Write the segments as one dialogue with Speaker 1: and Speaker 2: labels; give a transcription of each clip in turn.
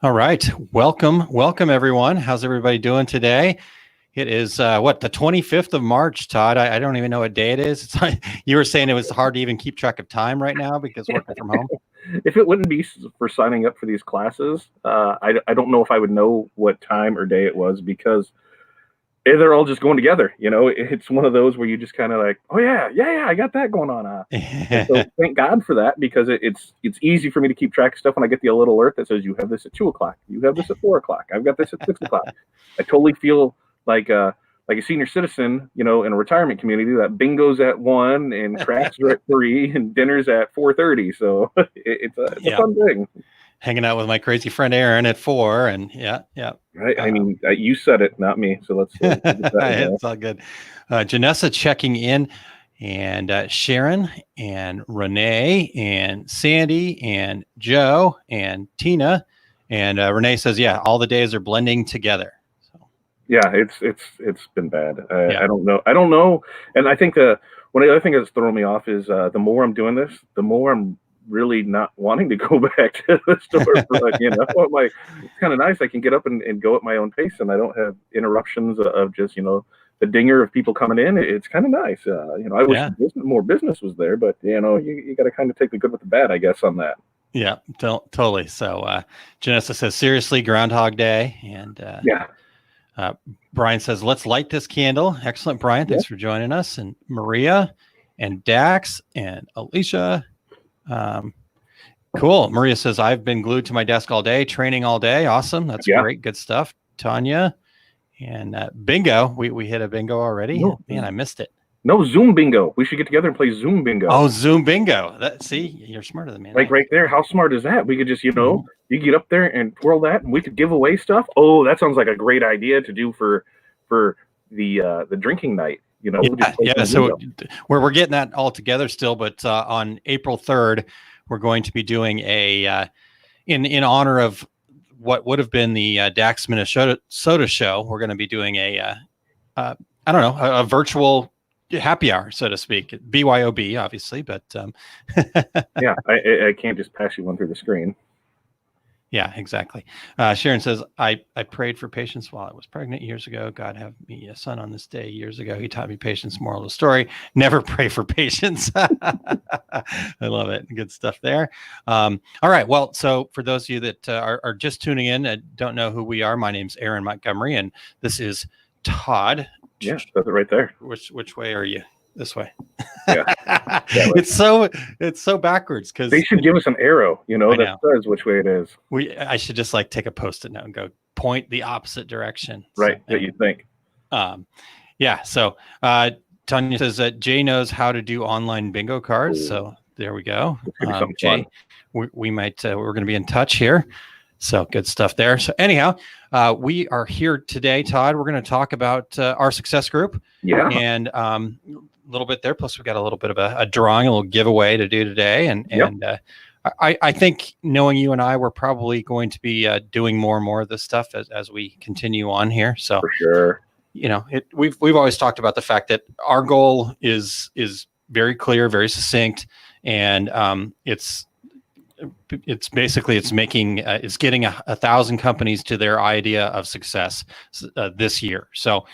Speaker 1: All right. Welcome everyone. How's everybody doing today? It is the 25th of March, Todd. I don't even know what day it is. It's like, you were saying it was hard to even keep track of time right now because working from home.
Speaker 2: If it wouldn't be for signing up for these classes, I don't know if I would know what time or day it was, because they're all just going together. It's one of those where you just kind of like, oh yeah, I got that going on. So thank God for that, because it's easy for me to keep track of stuff when I get the little alert that says you have this at 2:00, you have this at 4:00, I've got this at 6:00. I totally feel like a senior citizen, in a retirement community that bingo's at 1 and crafts are at 3 and dinner's at 4:30. So it's a fun thing.
Speaker 1: Hanging out with my crazy friend Aaron at 4, and yeah.
Speaker 2: Right. I mean, you said it, not me. So let's get that.
Speaker 1: It's all good. Janessa checking in, and Sharon and Renee and Sandy and Joe and Tina, and Renee says, yeah, all the days are blending together. So
Speaker 2: yeah, it's been bad. I don't know. And I think one of the other things that's throwing me off is the more I'm doing this, the more I'm really not wanting to go back to the store. I'm like, it's kind of nice. I can get up and go at my own pace, and I don't have interruptions of just, the dinger of people coming in. It's kind of nice. I wish more business was there, but you got to kind of take the good with the bad, I guess, on that.
Speaker 1: Yeah, totally. So Janessa says, seriously, Groundhog Day. And Brian says, let's light this candle. Excellent, Brian. Thanks for joining us. And Maria and Dax and Alicia. Cool. Maria says, I've been glued to my desk all day, training all day. Awesome. That's great. Good stuff. Tanya and bingo. We hit a bingo already. No. Man, I missed it.
Speaker 2: No, Zoom bingo. We should get together and play Zoom bingo.
Speaker 1: Oh, Zoom bingo. See, you're smarter than me.
Speaker 2: Like right there. How smart is that? We could just, you get up there and twirl that, and we could give away stuff. Oh, that sounds like a great idea to do for the drinking night.
Speaker 1: So we're getting that all together still, but on April 3rd, we're going to be doing a in honor of what would have been the Dax Minnesota show. We're going to be doing a virtual happy hour, so to speak. BYOB, obviously, but
Speaker 2: yeah, I can't just pass you one through the screen.
Speaker 1: Yeah, exactly. Sharon says, I prayed for patience while I was pregnant years ago. God have me a son on this day years ago. He taught me patience. Moral of the story, never pray for patience. I love it. Good stuff there. All right. Well, so for those of you that are just tuning in and don't know who we are, my name's Aaron Montgomery, and this is Todd.
Speaker 2: Yeah, that's it right there.
Speaker 1: Which way are you? This way.
Speaker 2: Yeah.
Speaker 1: It's so backwards, because
Speaker 2: they should give us an arrow, that says which way it is.
Speaker 1: I should just take a post-it note and go point the opposite direction.
Speaker 2: Right. So, that you think.
Speaker 1: So Tanya says that Jay knows how to do online bingo cards. Ooh. So there we go. Jay, we might we're going to be in touch here. So good stuff there. So anyhow, we are here today, Todd. We're going to talk about our success group.
Speaker 2: Yeah.
Speaker 1: And a little bit there. Plus, we've got a little bit of a drawing, a little giveaway to do today. And I think, knowing you and I, we're probably going to be doing more and more of this stuff as we continue on here. So
Speaker 2: for sure,
Speaker 1: we've always talked about the fact that our goal is very clear, very succinct, and it's basically it's getting 1,000 companies to their idea of success this year. So,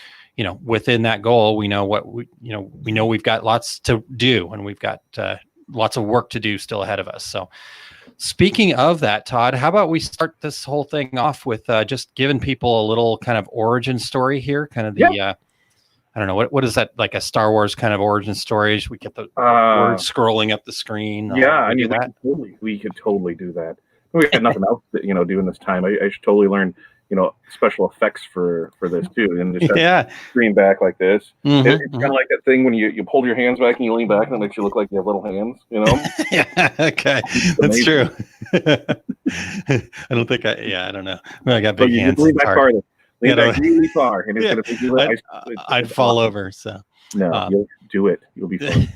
Speaker 1: within that goal, we know we've got lots to do, and we've got lots of work to do still ahead of us. So speaking of that, Todd, how about we start this whole thing off with just giving people a little kind of origin story here, kind of the, I don't know, what is that, like a Star Wars kind of origin story? We get the words scrolling up the screen.
Speaker 2: Yeah, we could totally do that. We had nothing else to, doing this time. I should totally learn, special effects for this too, and just have screen back like this. Mm-hmm, it's kind of like that thing when you hold your hands back and you lean back, and it makes you look like you have little hands.
Speaker 1: Yeah, okay, that's true. I don't think I don't know. I got big hands.
Speaker 2: Lean back farther. Lean back really far, and it's gonna make you
Speaker 1: I'd fall over. So
Speaker 2: no, you'll do it. You'll be fine.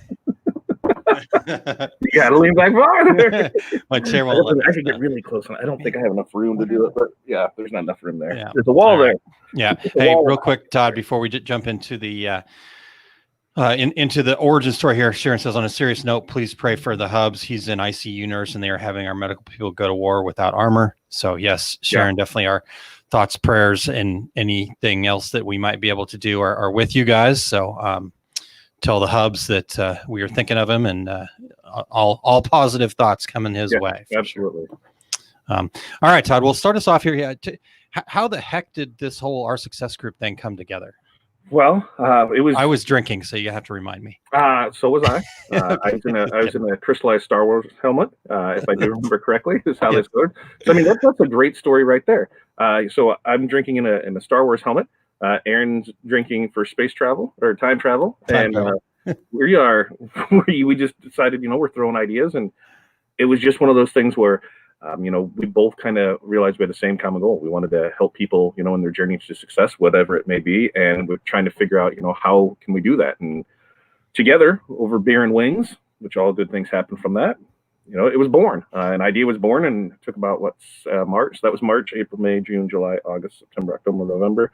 Speaker 2: You gotta lean back farther.
Speaker 1: My chair won't.
Speaker 2: I could get really close, and I don't think I have enough room to do it. But yeah, there's not enough room there. Yeah. There's a wall there.
Speaker 1: Yeah. Hey, real quick, Todd, before we jump into the Into the origin story here, Sharon says, on a serious note, please pray for the Hubs. He's an ICU nurse, and they are having our medical people go to war without armor. So yes, Sharon, definitely our thoughts, prayers, and anything else that we might be able to do are with you guys. So tell the Hubs that we are thinking of him, and all positive thoughts coming his way.
Speaker 2: Absolutely.
Speaker 1: Sure. All right, Todd, we'll start us off here. Yeah, how the heck did this whole Our Success Group thing come together?
Speaker 2: Well, I
Speaker 1: was drinking, so you have to remind me.
Speaker 2: So was I. I was in a crystallized Star Wars helmet, if I do remember correctly. Is how this goes. So I mean, that's a great story right there. So I'm drinking in a Star Wars helmet. Aaron's drinking for space travel or time travel, we just decided, we're throwing ideas, and it was just one of those things where. We both kind of realized we had the same common goal. We wanted to help people, in their journey to success, whatever it may be. And we're trying to figure out, how can we do that? And together over beer and wings, which all good things happen from that, it was born. An idea was born, and it took about March. That was March, April, May, June, July, August, September, October, November.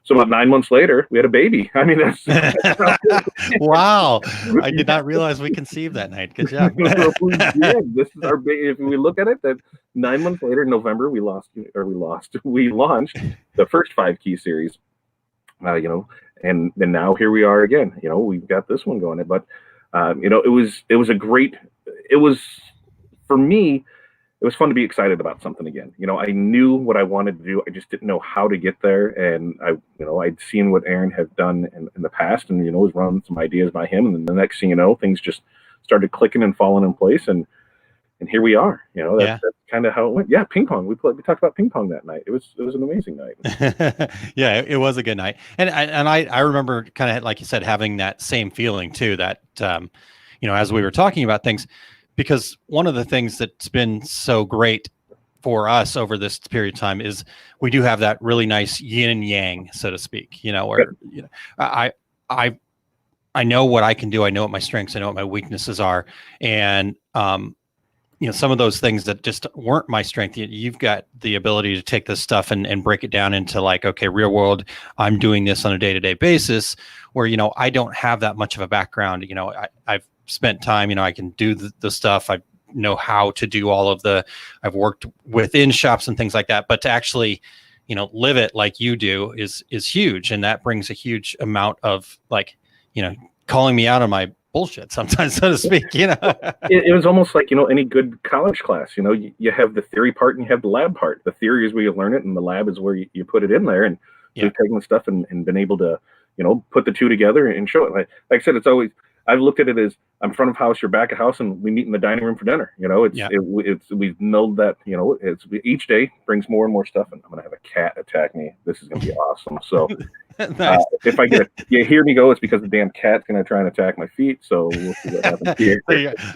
Speaker 2: So about 9 months later, we had a baby. I mean, that's
Speaker 1: wow. I did not realize we conceived that night. Good job.
Speaker 2: We did. This is our baby. If we look at it, that 9 months later, November, we launched the first 5 key series. And then now here we are again. We've got this one going. But it was for me. It was fun to be excited about something again. I knew what I wanted to do. I just didn't know how to get there. And I'd seen what Aaron had done in the past, and, was running some ideas by him. And then the next thing you know, things just started clicking and falling in place. And here we are. That's kind of how it went. Yeah, ping pong. We talked about ping pong that night. It was an amazing night.
Speaker 1: Yeah, it was a good night. And I remember kind of, like you said, having that same feeling too, that, as we were talking about things. Because one of the things that's been so great for us over this period of time is we do have that really nice yin and yang, so to speak. Where I know what I can do. I know what my strengths. I know what my weaknesses are, and some of those things that just weren't my strength. You've got the ability to take this stuff and break it down into like, okay, real world. I'm doing this on a day-to-day basis. Where I don't have that much of a background. I've spent time, I can do the stuff. I know how to do all of I've worked within shops and things like that, but to actually, live it like you do is huge. And that brings a huge amount of calling me out on my bullshit sometimes, so to speak,
Speaker 2: It was almost like, any good college class, you have the theory part and you have the lab part. The theory is where you learn it, and the lab is where you put it in there. And we've taken the stuff and been able to, put the two together and show it. Like I said, it's always, I've looked at it as I'm front of house, you're back of house, and we meet in the dining room for dinner. We've milled that. Each day brings more and more stuff, and I'm gonna have a cat attack me. This is gonna be awesome. So nice. If I you hear me go, it's because the damn cat's gonna try and attack my feet. So we'll see what happens here.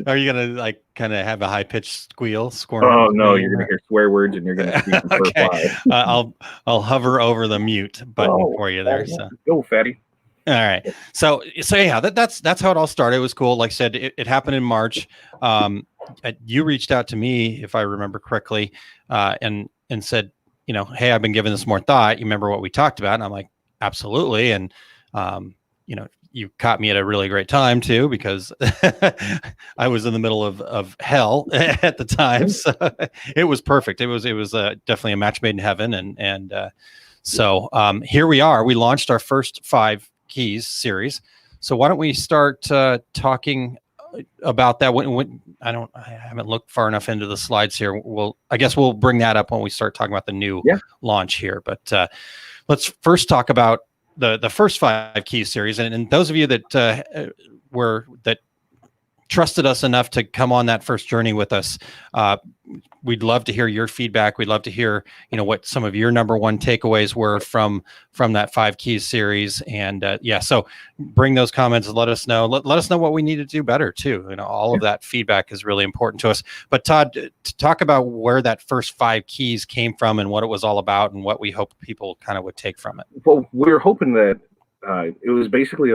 Speaker 1: Are you gonna kind of have a high pitched squeal?
Speaker 2: Oh no, you're gonna hear swear words, and you're gonna see some
Speaker 1: okay. I'll hover over the mute button for you there. So
Speaker 2: go, fatty.
Speaker 1: All right. So yeah, that's how it all started. It was cool. Like I said, it happened in March. You reached out to me, if I remember correctly, and said, hey, I've been giving this more thought. You remember what we talked about? And I'm like, absolutely. And, you caught me at a really great time too, because I was in the middle of hell at the time. So it was perfect. It was definitely a match made in heaven. And so here we are. We launched our first 5 keys series. So why don't we start talking about that? I haven't looked far enough into the slides here. I guess we'll bring that up when we start talking about the new launch here. But let's first talk about the first 5 key series. And those of you that trusted us enough to come on that first journey with us, we'd love to hear your feedback. We'd love to hear, what some of your number one takeaways were from that 5 keys series. And so bring those comments and let us know. Let us know what we need to do better too. All of that feedback is really important to us. But Todd, to talk about where that first 5 keys came from and what it was all about and what we hope people kind of would take from it.
Speaker 2: Well, we were hoping that it was basically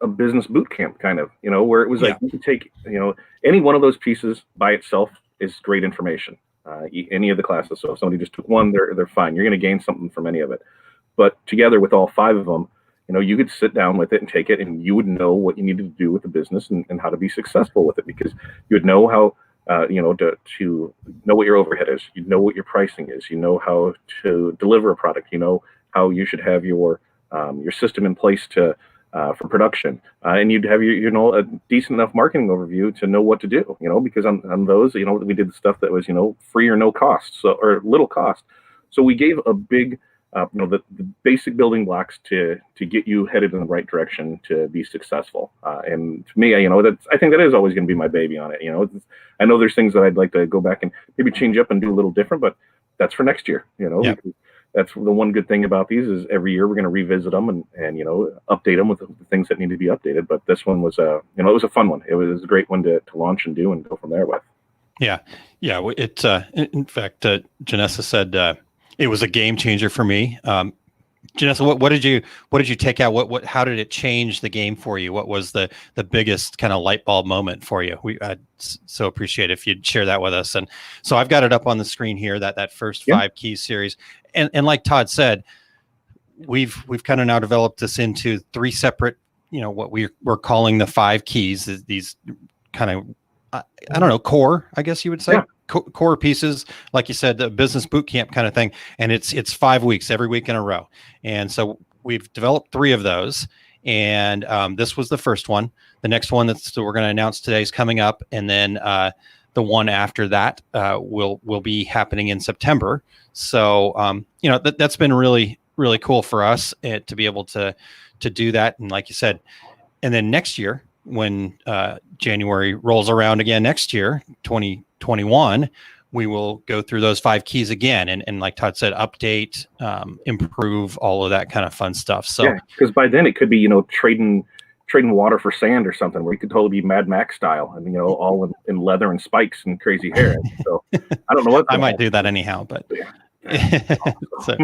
Speaker 2: a business boot camp kind of, where it was like you could take, any one of those pieces by itself is great information. Any of the classes. So if somebody just took one, they're fine. You're going to gain something from any of it. But together with all 5 of them, you could sit down with it and take it, and you would know what you needed to do with the business and how to be successful with it, because you would know how, to know what your overhead is, you know what your pricing is, you know how to deliver a product, you know how you should have your system in place to for production, and you'd have a decent enough marketing overview to know what to do, because on those, we did the stuff that was, free or no cost, so, or little cost. So we gave a big, the basic building blocks to get you headed in the right direction to be successful. And to me, I think that is always going to be my baby on it. I know there's things that I'd like to go back and maybe change up and do a little different, but that's for next year.
Speaker 1: Yep.
Speaker 2: Because that's the one good thing about these is every year we're going to revisit them and update them with the things that need to be updated. But this one was it was a fun one. It was a great one to launch and do and go from there with.
Speaker 1: Yeah. It in fact, Janessa said it was a game changer for me. Janessa, what did you take out? How did it change the game for you? What was the biggest kind of light bulb moment for you? I'd so appreciate if you'd share that with us. And so I've got it up on the screen here, that first 5 keys series. And like Todd said, we've kind of now developed this into 3 separate, what we're calling the 5 keys, these kind of, I don't know, core, I guess you would say. Yeah. Core pieces, like you said, the business boot camp kind of thing. And it's 5 weeks, every week in a row. And so we've developed 3 of those. And this was the first one. The next one that we're going to announce today is coming up. And then the one after that will be happening in September. So, that's been really, really cool for us to be able to do that. And like you said, and then next year, when January rolls around again next year, 2021, we will go through those 5 keys again. And like Todd said, update, improve, all of that kind of fun stuff. So, yeah,
Speaker 2: because by then it could be, trading water for sand or something, where you could totally be Mad Max style and, all in leather and spikes and crazy hair. So I don't know what
Speaker 1: I might do that anyhow, but yeah. So,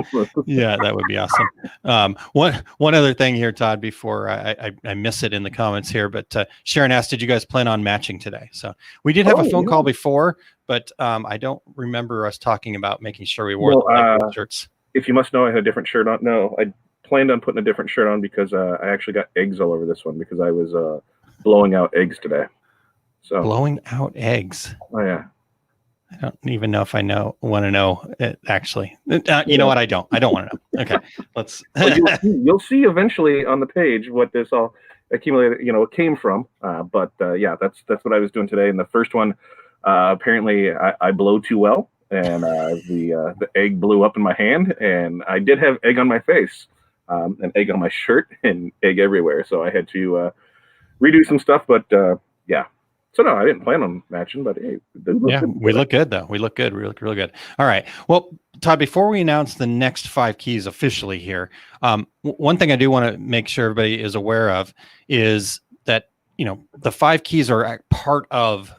Speaker 1: yeah, that would be awesome. One other thing here, Todd, before I miss it in the comments here, but Sharon asked, did you guys plan on matching today? So we did have a phone call before, but I don't remember us talking about making sure we wore the shirts.
Speaker 2: If you must know, I had a different shirt on. No, I planned on putting a different shirt on because I actually got eggs all over this one because I was blowing out eggs today. So
Speaker 1: blowing out eggs.
Speaker 2: Oh yeah.
Speaker 1: I don't even know if I want to know it, actually. You know what? I don't want to know. Okay, let's.
Speaker 2: Well, you'll see eventually on the page what this all accumulated, came from. But yeah, that's what I was doing today. And the first one, apparently, I blow too well, and the egg blew up in my hand, and I did have egg on my face, and egg on my shirt, and egg everywhere. So I had to redo some stuff. But yeah. So no, I didn't plan on matching, but hey,
Speaker 1: we look good though. We look good. We look really good. All right. Well, Todd, before we announce the next 5 keys officially here, one thing I do want to make sure everybody is aware of is that the 5 keys are part of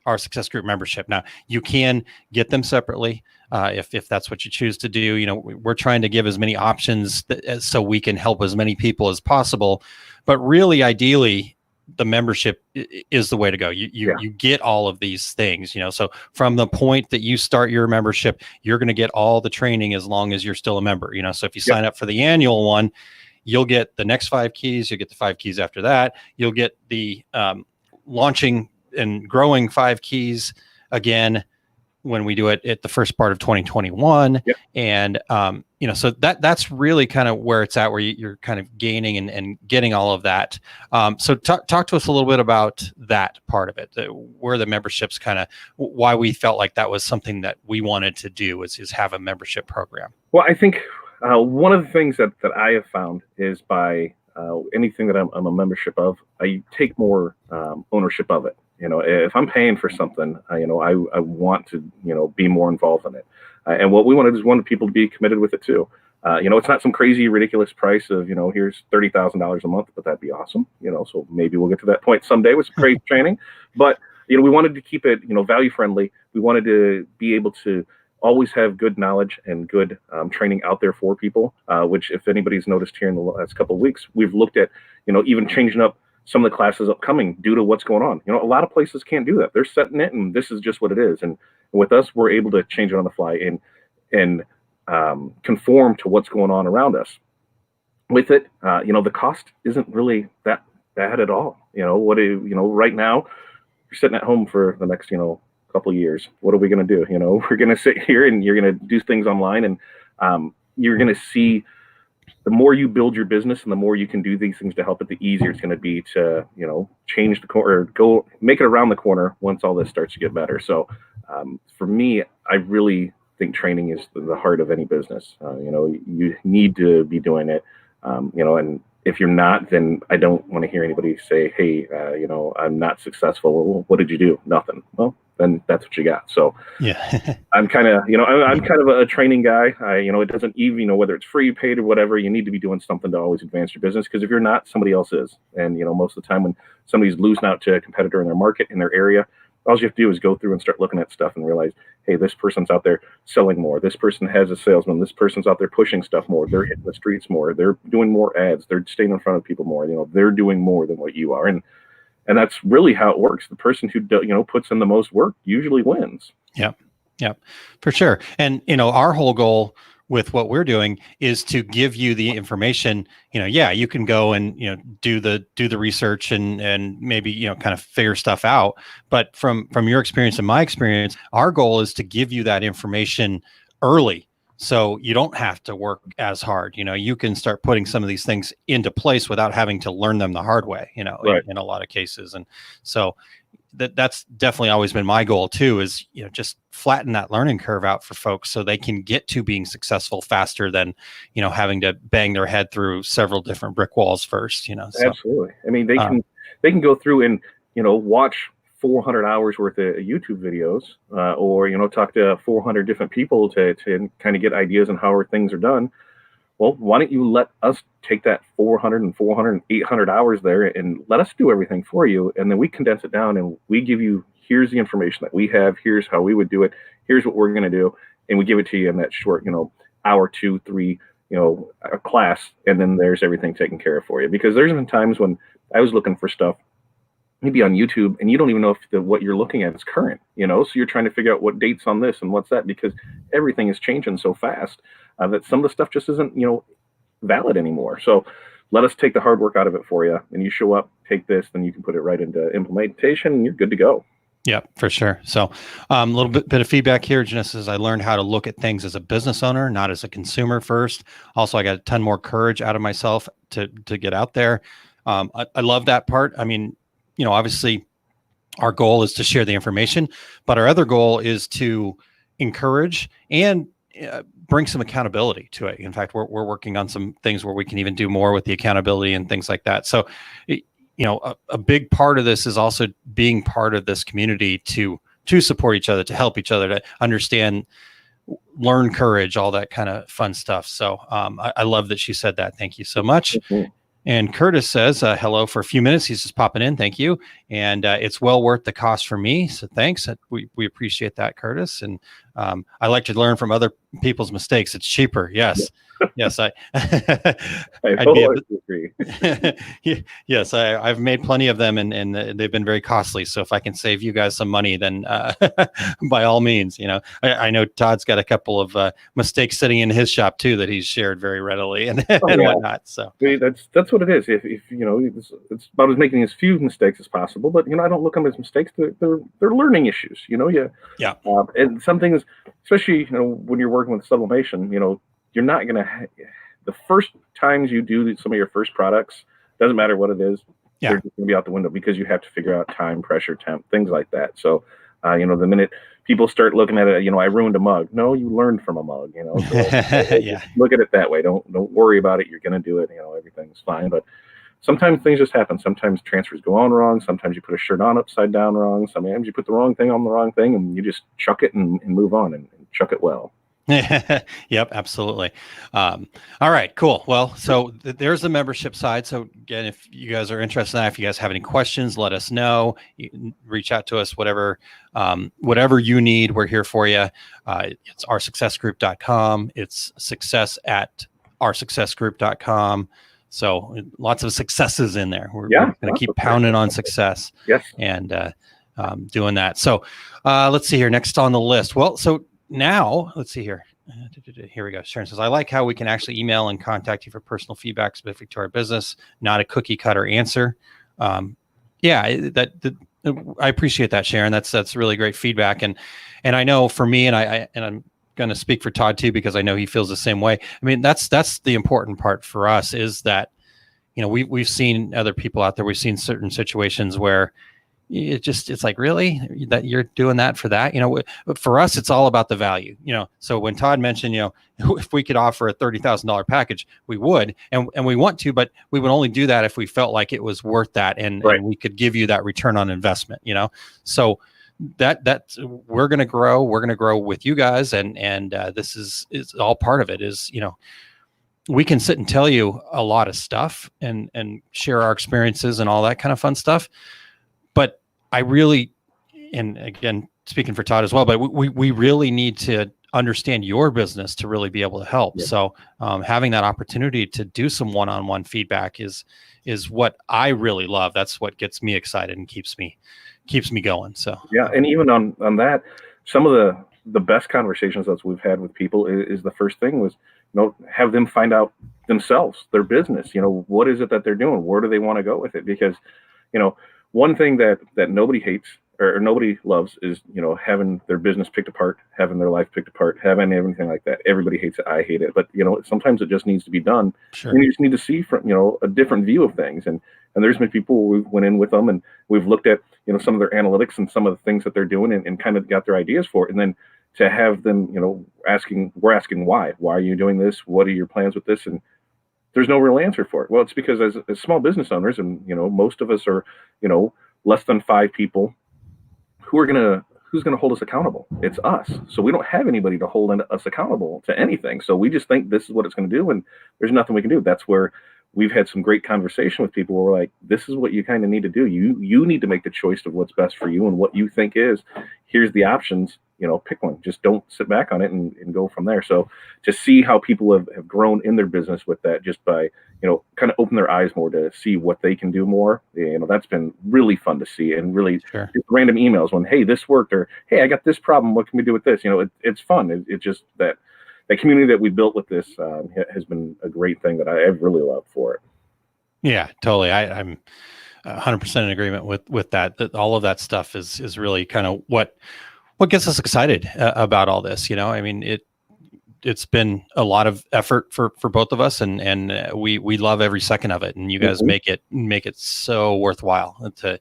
Speaker 1: our Success Group membership. Now, you can get them separately if that's what you choose to do. We're trying to give as many options so we can help as many people as possible. But really, ideally, the membership is the way to go. You get all of these things, so from the point that you start your membership, you're going to get all the training as long as you're still a member, so if you sign up for the annual one, you'll get the next 5 keys, you'll get the 5 keys after that, you'll get the launching and growing 5 keys again when we do it at the first part of 2021.
Speaker 2: Yep.
Speaker 1: And, so that's really kind of where it's at, where you're kind of gaining and getting all of that. So talk to us a little bit about that part of it, where the memberships why we felt like that was something that we wanted to do is have a membership program.
Speaker 2: Well, I think one of the things that I have found is by anything that I'm a membership of, I take more ownership of it. If I'm paying for something, I want to, be more involved in it. And what we wanted is wanted people to be committed with it too. It's not some crazy, ridiculous price of, here's $30,000 a month, but that'd be awesome. So maybe we'll get to that point someday with some great training. But, we wanted to keep it, value friendly. We wanted to be able to always have good knowledge and good training out there for people, which if anybody's noticed here in the last couple of weeks, we've looked at, even changing up some of the classes upcoming due to what's going on. A lot of places can't do that. They're setting it and this is just what it is. And with us, we're able to change it on the fly and conform to what's going on around us. with it. The cost isn't really that bad at all. Right now you're sitting at home for the next, couple of years. What are we going to do? We're going to sit here and you're going to do things online, and you're going to see the more you build your business and the more you can do these things to help it, the easier it's going to be to, change the corner, go make it around the corner once all this starts to get better. So for me, I really think training is the heart of any business. You need to be doing it, and if you're not, then I don't want to hear anybody say, hey, I'm not successful. Well, what did you do? Nothing. Well, then that's what you got. So
Speaker 1: Yeah.
Speaker 2: I'm kind of, I'm kind of a training guy. It doesn't even, whether it's free, paid, or whatever, you need to be doing something to always advance your business. Because if you're not, somebody else is. And, most of the time when somebody's losing out to a competitor in their market, in their area, all you have to do is go through and start looking at stuff and realize, hey, this person's out there selling more. This person has a salesman. This person's out there pushing stuff more. They're hitting the streets more. They're doing more ads. They're staying in front of people more. They're doing more than what you are. And that's really how it works. The person who puts in the most work usually wins.
Speaker 1: Yep, for sure. And, our whole goal with what we're doing is to give you the information. You can go and, do the research and maybe, kind of figure stuff out. But from your experience and my experience, our goal is to give you that information early, so you don't have to work as hard. You can start putting some of these things into place without having to learn them the hard way,
Speaker 2: Right.
Speaker 1: in a lot of cases. And so that's definitely always been my goal too, is, just flatten that learning curve out for folks so they can get to being successful faster than, having to bang their head through several different brick walls first, So,
Speaker 2: Absolutely. I mean, they can go through and, watch 400 hours worth of YouTube videos, or, talk to 400 different people to kind of get ideas on how things are done. Well, why don't you let us take that 400 and 400 and 800 hours there and let us do everything for you. And then we condense it down and we give you, here's the information that we have. Here's how we would do it. Here's what we're going to do. And we give it to you in that short, hour, 2, 3, a class. And then there's everything taken care of for you. Because there's been times when I was looking for stuff maybe on YouTube and you don't even know if what you're looking at is current, so you're trying to figure out what dates on this and what's that, because everything is changing so fast that some of the stuff just isn't, valid anymore. So let us take the hard work out of it for you, and you show up, take this, then you can put it right into implementation and you're good to go.
Speaker 1: Yeah, for sure. So a little bit of feedback here, Genesis. I learned how to look at things as a business owner, not as a consumer first. Also, I got a ton more courage out of myself to get out there. I love that part. I mean, obviously our goal is to share the information, but our other goal is to encourage and bring some accountability to it. In fact, we're working on some things where we can even do more with the accountability and things like that. So, a big part of this is also being part of this community to support each other, to help each other, to understand, learn courage, all that kind of fun stuff. So I love that she said that. Thank you so much.
Speaker 2: Mm-hmm.
Speaker 1: And Curtis says, hello for a few minutes. He's just popping in. Thank you. And it's well worth the cost for me. So thanks. We appreciate that, Curtis. And I like to learn from other people's mistakes. It's cheaper. Yes. Yes.
Speaker 2: I totally agree.
Speaker 1: Yes. I've made plenty of them and they've been very costly. So if I can save you guys some money, then by all means, I know Todd's got a couple of mistakes sitting in his shop too, that he's shared very readily and whatnot. So
Speaker 2: that's what it is. If it's about as making as few mistakes as possible, but I don't look at them as mistakes. They're learning issues.
Speaker 1: Yeah.
Speaker 2: And some things, especially when you're working with sublimation, you're not going to, the first times you do some of your first products, doesn't matter what it is,
Speaker 1: yeah,
Speaker 2: they're going to be out the window because you have to figure out time, pressure, temp, things like that. So, the minute people start looking at it, I ruined a mug. No, you learned from a mug, So
Speaker 1: yeah.
Speaker 2: Look at it that way. Don't worry about it. You're going to do it. Everything's fine. But sometimes things just happen. Sometimes transfers go on wrong. Sometimes you put a shirt on upside down wrong. Sometimes you put the wrong thing on the wrong thing and you just chuck it and move on and chuck it well.
Speaker 1: Yep, absolutely. All right, cool. Well, so there's the membership side. So again, if you guys are interested in that, if you guys have any questions, let us know. You can reach out to us, whatever you need, we're here for you. It's oursuccessgroup.com. It's success@oursuccessgroup.com. So lots of successes in there. We're going to keep pounding on success.
Speaker 2: Yes.
Speaker 1: And doing that. So let's see here. Next on the list. Well, so now let's see here. Here we go. Sharon says, I like how we can actually email and contact you for personal feedback specific to our business, not a cookie cutter answer. Yeah, I appreciate that, Sharon. That's really great feedback. And I know for me, and I'm going to speak for Todd too, because I know he feels the same way. I mean, that's the important part for us, is that, we've seen other people out there. We've seen certain situations where it's like, really, that you're doing that for that, for us, it's all about the value, so when Todd mentioned, if we could offer a $30,000 package, we would, and we want to, but we would only do that if we felt like it was worth that, and we could give you that return on investment, so that we're going to grow with you guys, and this is all part of it, is, we can sit and tell you a lot of stuff and share our experiences and all that kind of fun stuff. But I really, and again, speaking for Todd as well, but we really need to understand your business to really be able to help. Yeah. So having that opportunity to do some one-on-one feedback is what I really love. That's what gets me excited and keeps me going. So
Speaker 2: yeah, and even on that, some of the best conversations that we've had with people is the first thing was, have them find out themselves, their business, what is it that they're doing? Where do they want to go with it? Because, one thing that nobody hates or nobody loves is, having their business picked apart, having their life picked apart, having everything like that. Everybody hates it. I hate it. But, sometimes it just needs to be done.
Speaker 1: Sure.
Speaker 2: And you just need to see from, a different view of things. And there's been people where we went in with them and we've looked at, some of their analytics and some of the things that they're doing and kind of got their ideas for it. And then to have them, we're asking why are you doing this? What are your plans with this? And there's no real answer for it. Well, it's because as small business owners, and, most of us are, less than 5 people, who's going to hold us accountable? It's us. So we don't have anybody to hold us accountable to anything. So we just think this is what it's going to do, and there's nothing we can do. That's where we've had some great conversation with people where we're like, this is what you kind of need to do. You need to make the choice of what's best for you and what you think is. Here's the options. Pick one. Just don't sit back on it and go from there. So to see how people have grown in their business with that, just by, kind of open their eyes more to see what they can do more, that's been really fun to see. And really
Speaker 1: Sure.
Speaker 2: Random emails when, hey, this worked, or, hey, I got this problem. What can we do with this? It's fun. It's just that community that we built with this has been a great thing that I've really loved for it.
Speaker 1: Yeah, totally. I'm 100% in agreement with that. That all of that stuff is really kind of what gets us excited about all this. I mean, it's been a lot of effort for both of us, and we love every second of it. And you guys make it so worthwhile. To,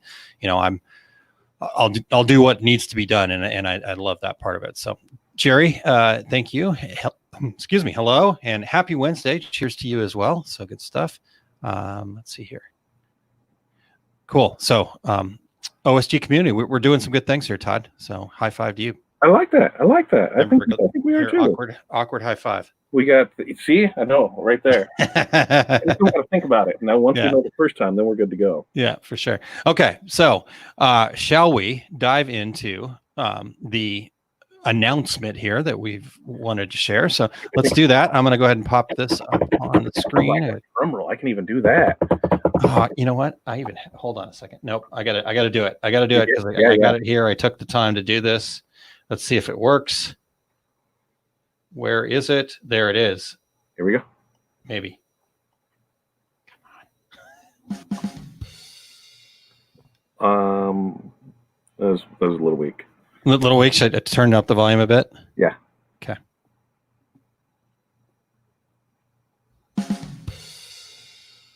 Speaker 1: I'll do what needs to be done, and I love that part of it. So, Jerry, thank you. Excuse me. Hello and happy Wednesday. Cheers to you as well. So good stuff. Let's see here. Cool. So, OSG community, we're doing some good things here, Todd. So high five to you.
Speaker 2: I like that. I think we are too.
Speaker 1: Awkward high five.
Speaker 2: We got, see, I know, right there. I just don't got to think about it. Now, once we know the first time, then we're good to go.
Speaker 1: Yeah, for sure. Okay. So shall we dive into the announcement here that we've wanted to share? So let's do that. I'm going to go ahead and pop this up on the screen.
Speaker 2: Drum roll. I can even do that.
Speaker 1: You know what? Hold on a second. Nope. I got to do it. I got to do it because I got it here. I took the time to do this. Let's see if it works. Where is it? There it is.
Speaker 2: Here we go.
Speaker 1: Maybe.
Speaker 2: Come on. That was a little weak.
Speaker 1: A little weak. Should I turn up the volume a bit?
Speaker 2: Yeah.
Speaker 1: Okay.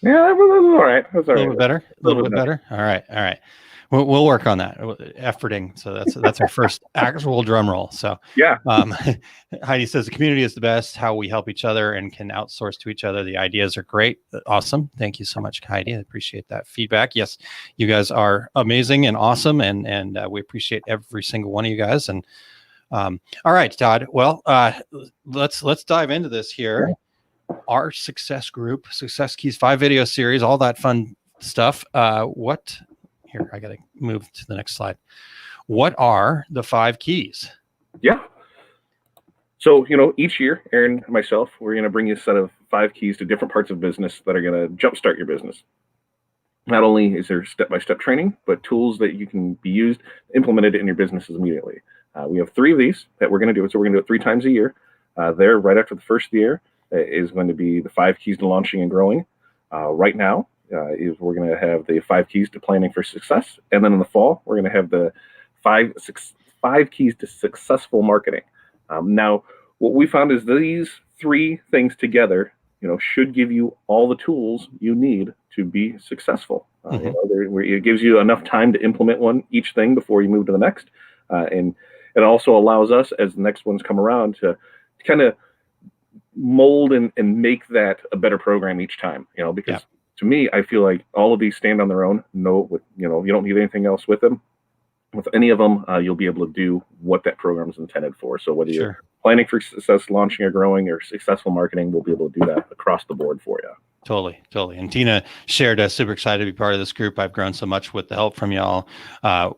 Speaker 2: Yeah, that was all right.
Speaker 1: A little bit better. A little bit better. All right. We'll work on that. Efforting. So that's our first actual drum roll. So
Speaker 2: yeah.
Speaker 1: Heidi says the community is the best. How we help each other and can outsource to each other. The ideas are great. Awesome. Thank you so much, Heidi. I appreciate that feedback. Yes, you guys are amazing and awesome, and we appreciate every single one of you guys. And all right, Todd. Well, let's dive into this here. Yeah. Our success group, Success Keys 5 video series, all that fun stuff. Here, I got to move to the next slide. What are the 5 keys?
Speaker 2: Yeah. So, each year, Aaron and myself, we're going to bring you a set of 5 keys to different parts of business that are going to jumpstart your business. Not only is there step-by-step training, but tools that you can be used, implemented in your businesses immediately. We have 3 of these that we're going to do. So we're going to do it 3 times a year. there right after the first year is going to be the 5 keys to launching and growing. Right now is we're going to have the 5 keys to planning for success, and then in the fall we're going to have the five keys to successful marketing. Now, what we found is these 3 things together, should give you all the tools you need to be successful. It gives you enough time to implement each thing before you move to the next, and it also allows us, as the next ones come around, to kind of mold and make that a better program each time. Because to me, I feel like all of these stand on their own. You don't need anything else with them. With any of them, you'll be able to do what that program is intended for. So whether you're planning for success, launching or growing, or successful marketing, we'll be able to do that across the board for you.
Speaker 1: Totally. And Tina shared, super excited to be part of this group. I've grown so much with the help from y'all.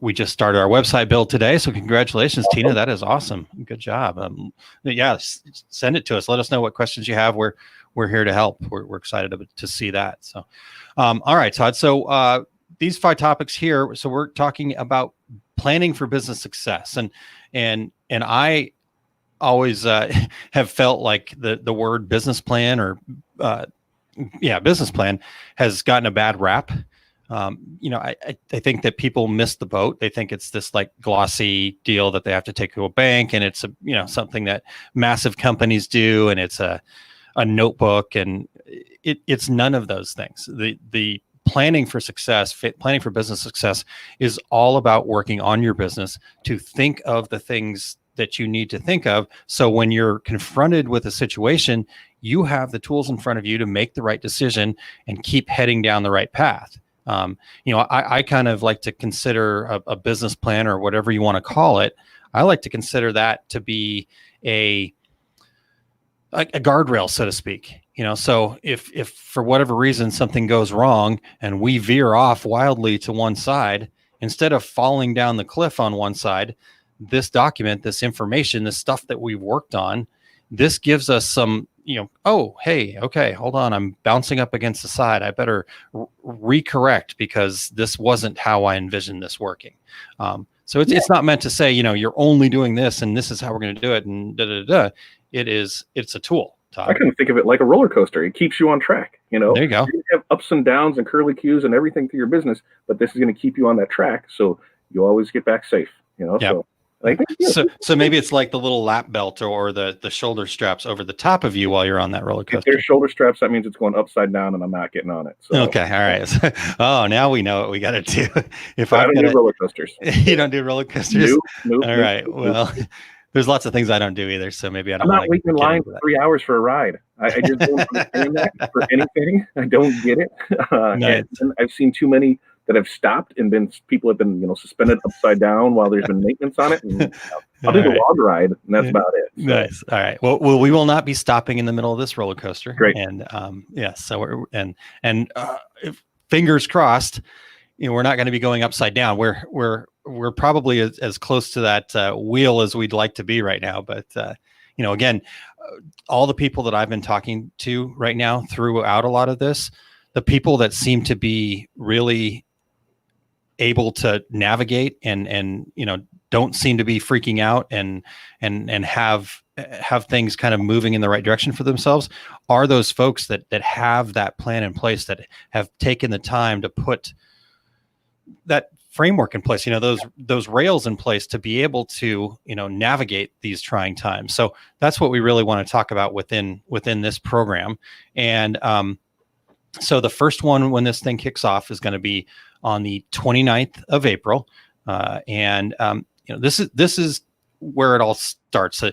Speaker 1: We just started our website build today. So congratulations, Tina. That is awesome. Good job. Send it to us. Let us know what questions you have. We're here to help. We're excited to see that. So, all right, Todd. So these 5 topics here. So we're talking about planning for business success. And I always have felt like the word business plan or business plan has gotten a bad rap. I think that people miss the boat. They think it's this like glossy deal that they have to take to a bank, and it's something that massive companies do, and it's a notebook, and it's none of those things. The planning for success, planning for business success is all about working on your business to think of the things that you need to think of. So when you're confronted with a situation, you have the tools in front of you to make the right decision and keep heading down the right path. I kind of like to consider a business plan, or whatever you want to call it. I like to consider that to be a guardrail, so to speak. So if for whatever reason something goes wrong and we veer off wildly to one side, instead of falling down the cliff on one side, this document, this information, this stuff that we've worked on, this gives us some, oh, hey, okay, hold on, I'm bouncing up against the side. I better recorrect, because this wasn't how I envisioned this working. So it's not meant to say, you're only doing this and this is how we're going to do it, and it's a tool. Todd.
Speaker 2: I kind of think of it like a roller coaster. It keeps you on track.
Speaker 1: There you go.
Speaker 2: You're going to have ups and downs and curly cues and everything through your business, but this is going to keep you on that track, so you always get back safe. So I think,
Speaker 1: so maybe it's like the little lap belt or the shoulder straps over the top of you while you're on that roller coaster.
Speaker 2: If there's shoulder straps, that means it's going upside down and I'm not getting on it. So.
Speaker 1: Okay, all right. Oh, now we know what we got to do.
Speaker 2: I don't do roller coasters.
Speaker 1: You don't do roller coasters?
Speaker 2: Nope.
Speaker 1: All right. Well, there's lots of things I don't do either, so maybe I'm
Speaker 2: not waiting in line for 3 hours for a ride. I just don't understand that for anything. I don't get it.
Speaker 1: Nice.
Speaker 2: And I've seen too many that have stopped and people have been suspended upside down while there's been maintenance on it. And I'll do the log ride, and that's about it. So.
Speaker 1: Nice. All right. Well, we will not be stopping in the middle of this roller coaster.
Speaker 2: Great.
Speaker 1: And so if, fingers crossed, we're not going to be going upside down. We're probably as close to that wheel as we'd like to be right now. But again, all the people that I've been talking to right now throughout a lot of this, the people that seem to be really able to navigate and don't seem to be freaking out and have things kind of moving in the right direction for themselves are those folks that have that plan in place, that have taken the time to put that framework in place, those rails in place to be able to, navigate these trying times. So that's what we really want to talk about within this program. And so the first one, when this thing kicks off, is going to be on the 29th of April. This is where it all starts.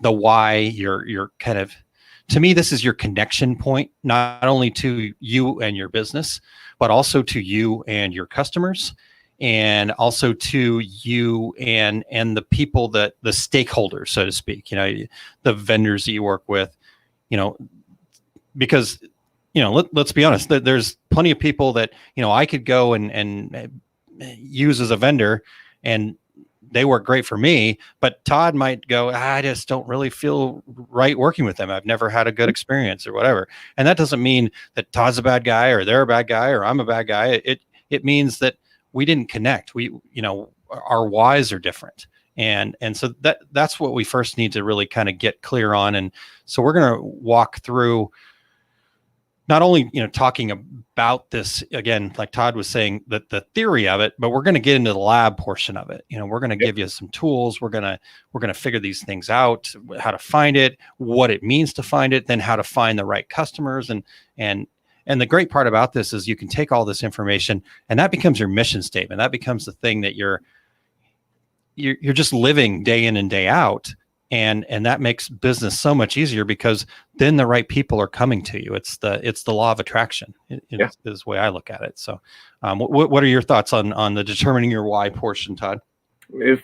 Speaker 1: The why, you're kind of, to me, this is your connection point, not only to you and your business, but also to you and your customers, and also to you and the people the stakeholders, so to speak, the vendors that you work with, because, let's be honest, there's plenty of people that, I could go and use as a vendor, and they work great for me, but Todd might go, I just don't really feel right working with them. I've never had a good experience or whatever. And that doesn't mean that Todd's a bad guy or they're a bad guy or I'm a bad guy. It means that we didn't connect. Our whys are different. And so that's what we first need to really kind of get clear on. And so we're going to walk through not only, talking about this again, like Todd was saying, that the theory of it, but we're going to get into the lab portion of it. We're going to give you some tools. We're going to figure these things out, how to find it, what it means to find it, then how to find the right customers. And the great part about this is you can take all this information and that becomes your mission statement. That becomes the thing that you're just living day in and day out. And that makes business so much easier because then the right people are coming to you. It's the law of attraction. Is the way I look at it. So, what are your thoughts on the determining your why portion, Todd?
Speaker 2: If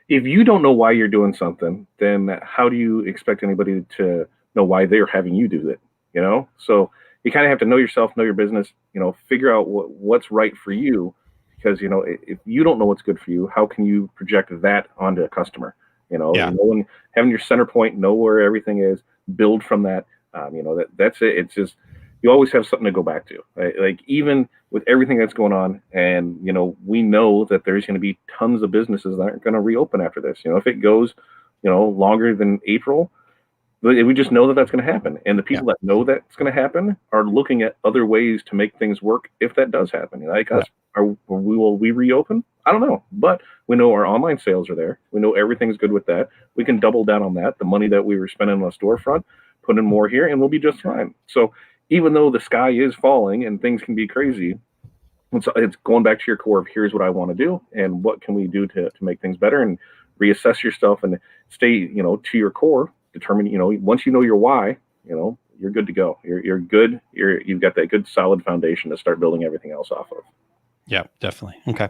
Speaker 2: you don't know why you're doing something, then how do you expect anybody to know why they're having you do it? So you kind of have to know yourself, know your business. Figure out what's right for you, because if you don't know what's good for you, how can you project that onto a customer? Knowing, having your center point, know where everything is, build from that. That's it. It's just, you always have something to go back to, right? Like, even with everything that's going on, and we know that there's going to be tons of businesses that aren't going to reopen after this. If it goes longer than April, we just know that that's going to happen, and the people that know that's going to happen are looking at other ways to make things work if that does happen. Like us, will we reopen? I don't know, but we know our online sales are there. We know everything's good with that. We can double down on that. The money that we were spending on the storefront, put in more here, and we'll be just fine. So even though the sky is falling and things can be crazy, it's going back to your core of, here's what I want to do and what can we do to make things better, and reassess yourself and stay, to your core. Determine, once you know your why, you're good to go. You're good. You've got that good solid foundation to start building everything else off of.
Speaker 1: Yeah, definitely. Okay.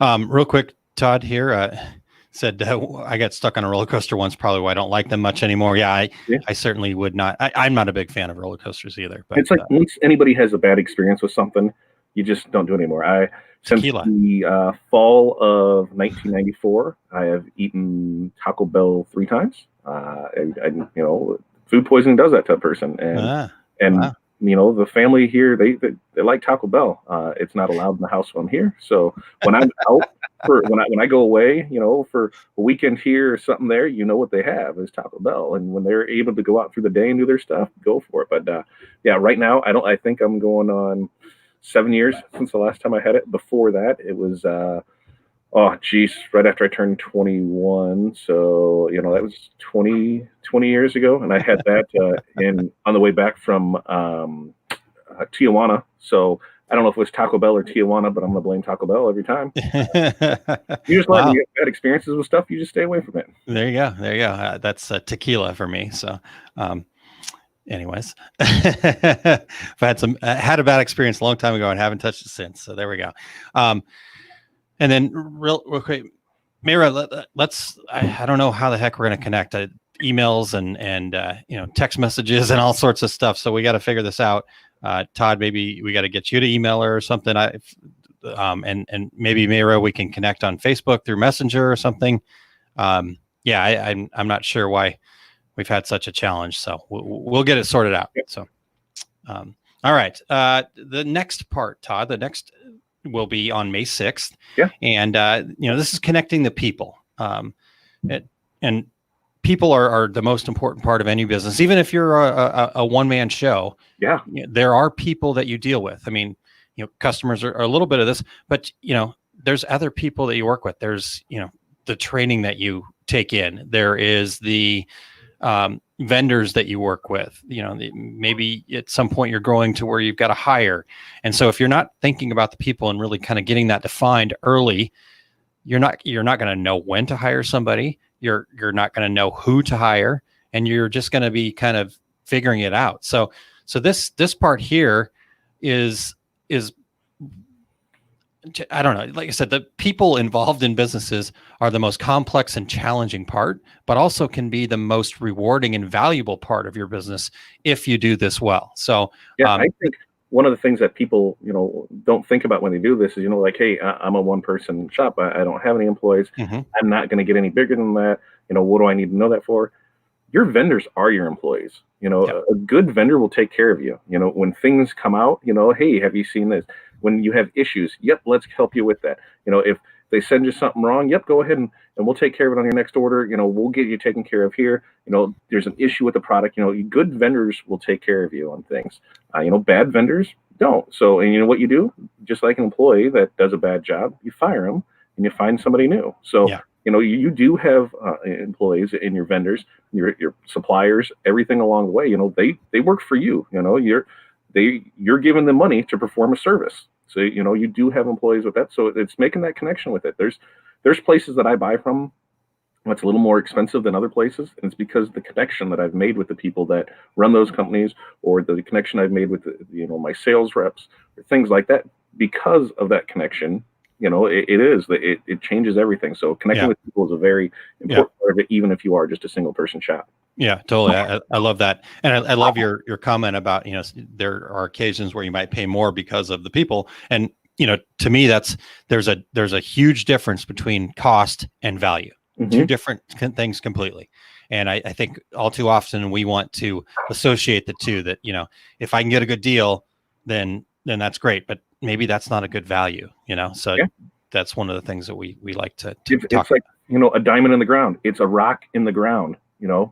Speaker 1: Real quick, Todd here said I got stuck on a roller coaster once, probably why I don't like them much anymore. I certainly would not. I'm not a big fan of roller coasters either. But
Speaker 2: it's like, once anybody has a bad experience with something, you just don't do it anymore. Since the fall of 1994, I have eaten Taco Bell 3 times. Food poisoning does that to a person, and wow. The family here, they like Taco Bell. It's not allowed in the house when I'm here. So when I'm out when I go away, for a weekend here or something there, what they have is Taco Bell. And when they're able to go out through the day and do their stuff, go for it. But right now, I think I'm going on 7 years since the last time I had it. Before that, it was right after I turned 21. So, that was 20 years ago. And I had that on the way back from Tijuana. So I don't know if it was Taco Bell or Tijuana, but I'm going to blame Taco Bell every time. You just let me get bad experiences with stuff. You just stay away from it.
Speaker 1: There you go. That's tequila for me. So, anyways, I've had a bad experience a long time ago and haven't touched it since. So there we go. And then real quick, Mira, let's, I don't know how the heck we're going to connect emails and text messages and all sorts of stuff. So we got to figure this out. Todd, maybe we got to get you to email her or something. And maybe Mira, we can connect on Facebook through Messenger or something. I'm not sure why we've had such a challenge. So we'll get it sorted out. So, all right. The next part, Todd, will be on May 6th.
Speaker 2: Yeah.
Speaker 1: And, this is connecting the people. And people are the most important part of any business. Even if you're a one-man show, there are people that you deal with. I mean, customers are a little bit of this, but, there's other people that you work with. There's, the training that you take in. There is the vendors that you work with. Maybe at some point you're growing to where you've got to hire. And so if you're not thinking about the people and really kind of getting that defined early, you're not going to know when to hire somebody. You're not going to know who to hire, and you're just going to be kind of figuring it out. So this part here is I don't know. Like I said, the people involved in businesses are the most complex and challenging part, but also can be the most rewarding and valuable part of your business if you do this well. So
Speaker 2: I think one of the things that people, don't think about when they do this is, like, hey, I'm a one-person shop. I don't have any employees. Mm-hmm. I'm not going to get any bigger than that. What do I need to know that for? Your vendors are your employees. A good vendor will take care of you. When things come out, hey, have you seen this? When you have issues, let's help you with that. If They send you something wrong. Yep, go ahead and we'll take care of it on your next order. We'll get you taken care of here. There's an issue with the product. Good vendors will take care of you on things. Bad vendors don't. So, and what you do, just like an employee that does a bad job, you fire them and you find somebody new. So,
Speaker 1: Yeah.
Speaker 2: You do have employees and your vendors, your suppliers, everything along the way. They work for you. You're giving them money to perform a service. So, you do have employees with that. So it's making that connection with it. There's places that I buy from that's a little more expensive than other places. And it's because the connection that I've made with the people that run those companies, or the connection I've made with, my sales reps, or things like that. Because of that connection, it changes everything. So connecting with people is a very important part of it, even if you are just a single person shop.
Speaker 1: Yeah, totally. I love that. And I love your comment about, there are occasions where you might pay more because of the people. And, to me, there's a huge difference between cost and value, two different things completely. And I think all too often we want to associate the two, that, if I can get a good deal, then that's great, but maybe that's not a good value, So that's one of the things that we like to talk
Speaker 2: it's like, a diamond in the ground. It's a rock in the ground.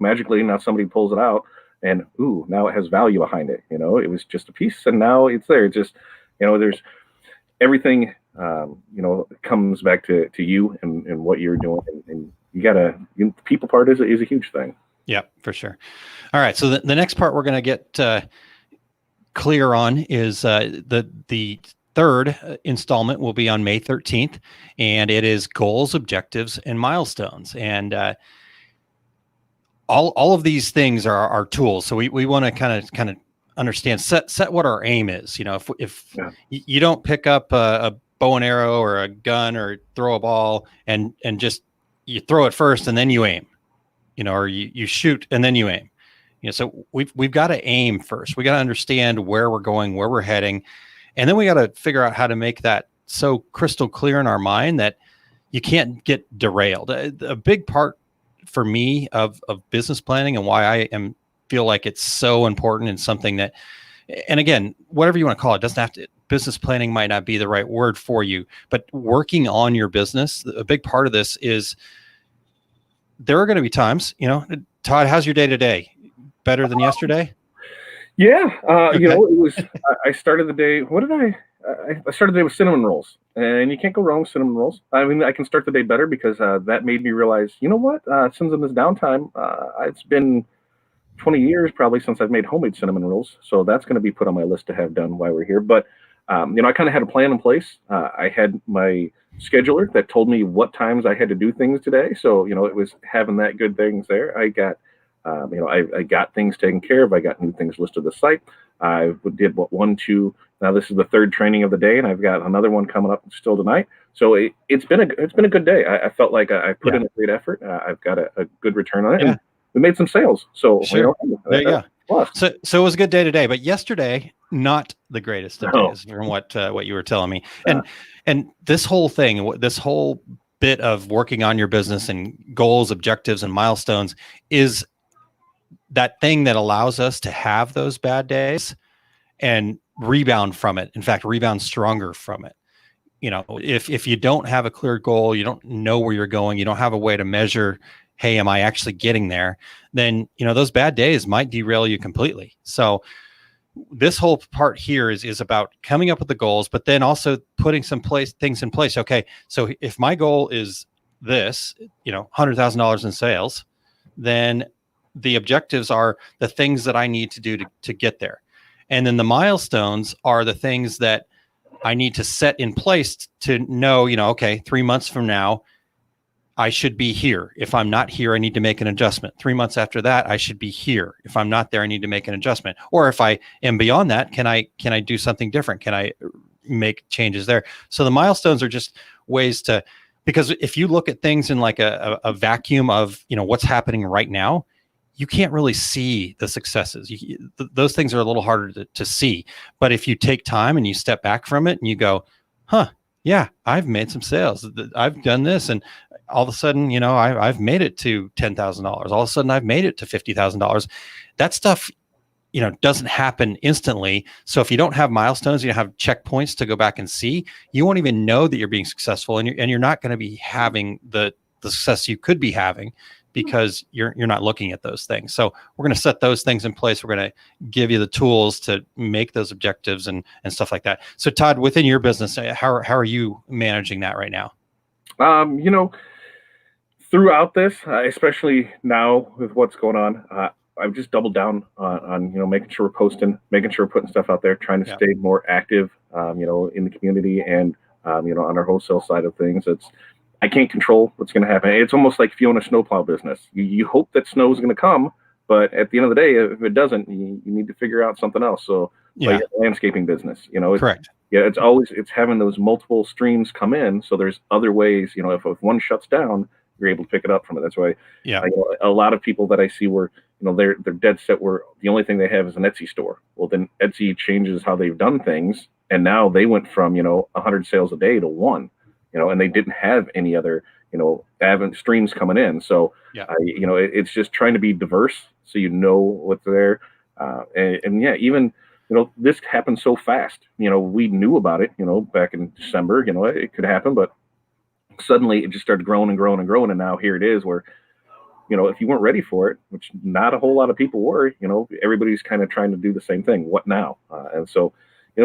Speaker 2: Magically now somebody pulls it out and now it has value behind it. It was just a piece and now it's there. It's just, there's everything, comes back to you and what you're doing. And you gotta, the people part is a huge thing.
Speaker 1: Yeah, for sure. All right. So the next part we're going to get clear on is the third installment will be on May 13th, and it is goals, objectives, and milestones. And all of these things are tools. So we want to kind of understand, set what our aim is. If you don't pick up a bow and arrow or a gun or throw a ball and just you throw it first and then you aim, or you shoot and then you aim. So we've got to aim first. We got to understand where we're going, where we're heading, and then we got to figure out how to make that so crystal clear in our mind that you can't get derailed. A big part for me of business planning and why I feel like it's so important, and something that, and again, whatever you want to call it, doesn't have to, business planning might not be the right word for you, but working on your business, a big part of this is there are going to be times, Todd, how's your day today? Better than yesterday?
Speaker 2: Yeah.
Speaker 1: Okay.
Speaker 2: It was, I started the day, I started the day with cinnamon rolls, and you can't go wrong with cinnamon rolls. I mean, I can start the day better because that made me realize, since in this downtime, it's been 20 years probably since I've made homemade cinnamon rolls. So that's going to be put on my list to have done while we're here. But, I kind of had a plan in place. I had my scheduler that told me what times I had to do things today. So, it was having that good things there. I got, I got things taken care of. I got new things listed to the site. I did now this is the third training of the day, and I've got another one coming up still tonight. So it's been a good day. I felt like I put in a great effort. I've got a good return on it.
Speaker 1: Yeah.
Speaker 2: And we made some sales. So
Speaker 1: sure. There you go.
Speaker 2: Plus.
Speaker 1: So it was a good day today, but yesterday, not the greatest of days from what you were telling me. And this whole thing, this whole bit of working on your business and goals, objectives, and milestones is that thing that allows us to have those bad days and rebound from it. In fact, rebound stronger from it. If you don't have a clear goal, you don't know where you're going, you don't have a way to measure, hey, am I actually getting there? Then, those bad days might derail you completely. So this whole part here is about coming up with the goals, but then also putting things in place. Okay. So if my goal is this, $100,000 in sales, then the objectives are the things that I need to do to get there. And then the milestones are the things that I need to set in place to know, okay, 3 months from now, I should be here. If I'm not here, I need to make an adjustment. 3 months after that, I should be here. If I'm not there, I need to make an adjustment. Or if I am beyond that, can I do something different? Can I make changes there? So the milestones are just ways to, because if you look at things in like a vacuum of, what's happening right now, you can't really see the successes. Those things are a little harder to see. But if you take time and you step back from it and you go, yeah, I've made some sales. I've done this. And all of a sudden, I've made it to $10,000. All of a sudden I've made it to $50,000. That stuff doesn't happen instantly. So if you don't have milestones, you have checkpoints to go back and see, you won't even know that you're being successful, and you're not going to be having the success you could be having because you're not looking at those things. So we're going to set those things in place. We're going to give you the tools to make those objectives and stuff like that. So Todd, within your business, how are you managing that right now?
Speaker 2: Throughout this, especially now with what's going on, I've just doubled down on making sure we're posting, making sure we're putting stuff out there, trying to stay more active, in the community and on our wholesale side of things. I can't control what's going to happen. It's almost like if you own a snowplow business, you hope that snow is going to come, but at the end of the day, if it doesn't, you need to figure out something else. So like a landscaping business,
Speaker 1: Correct.
Speaker 2: Yeah, it's having those multiple streams come in. So there's other ways, if one shuts down, you're able to pick it up from it. That's why a lot of people that I see were, they're dead set where the only thing they have is an Etsy store. Well, then Etsy changes how they've done things. And now they went from, 100 sales a day to one, and they didn't have any other, streams coming in. So, it's just trying to be diverse so what's there. Even, this happened so fast. We knew about it, back in December, it could happen, but suddenly it just started growing and growing and growing. And now here it is where, if you weren't ready for it, which not a whole lot of people were, everybody's kind of trying to do the same thing. What now? And so,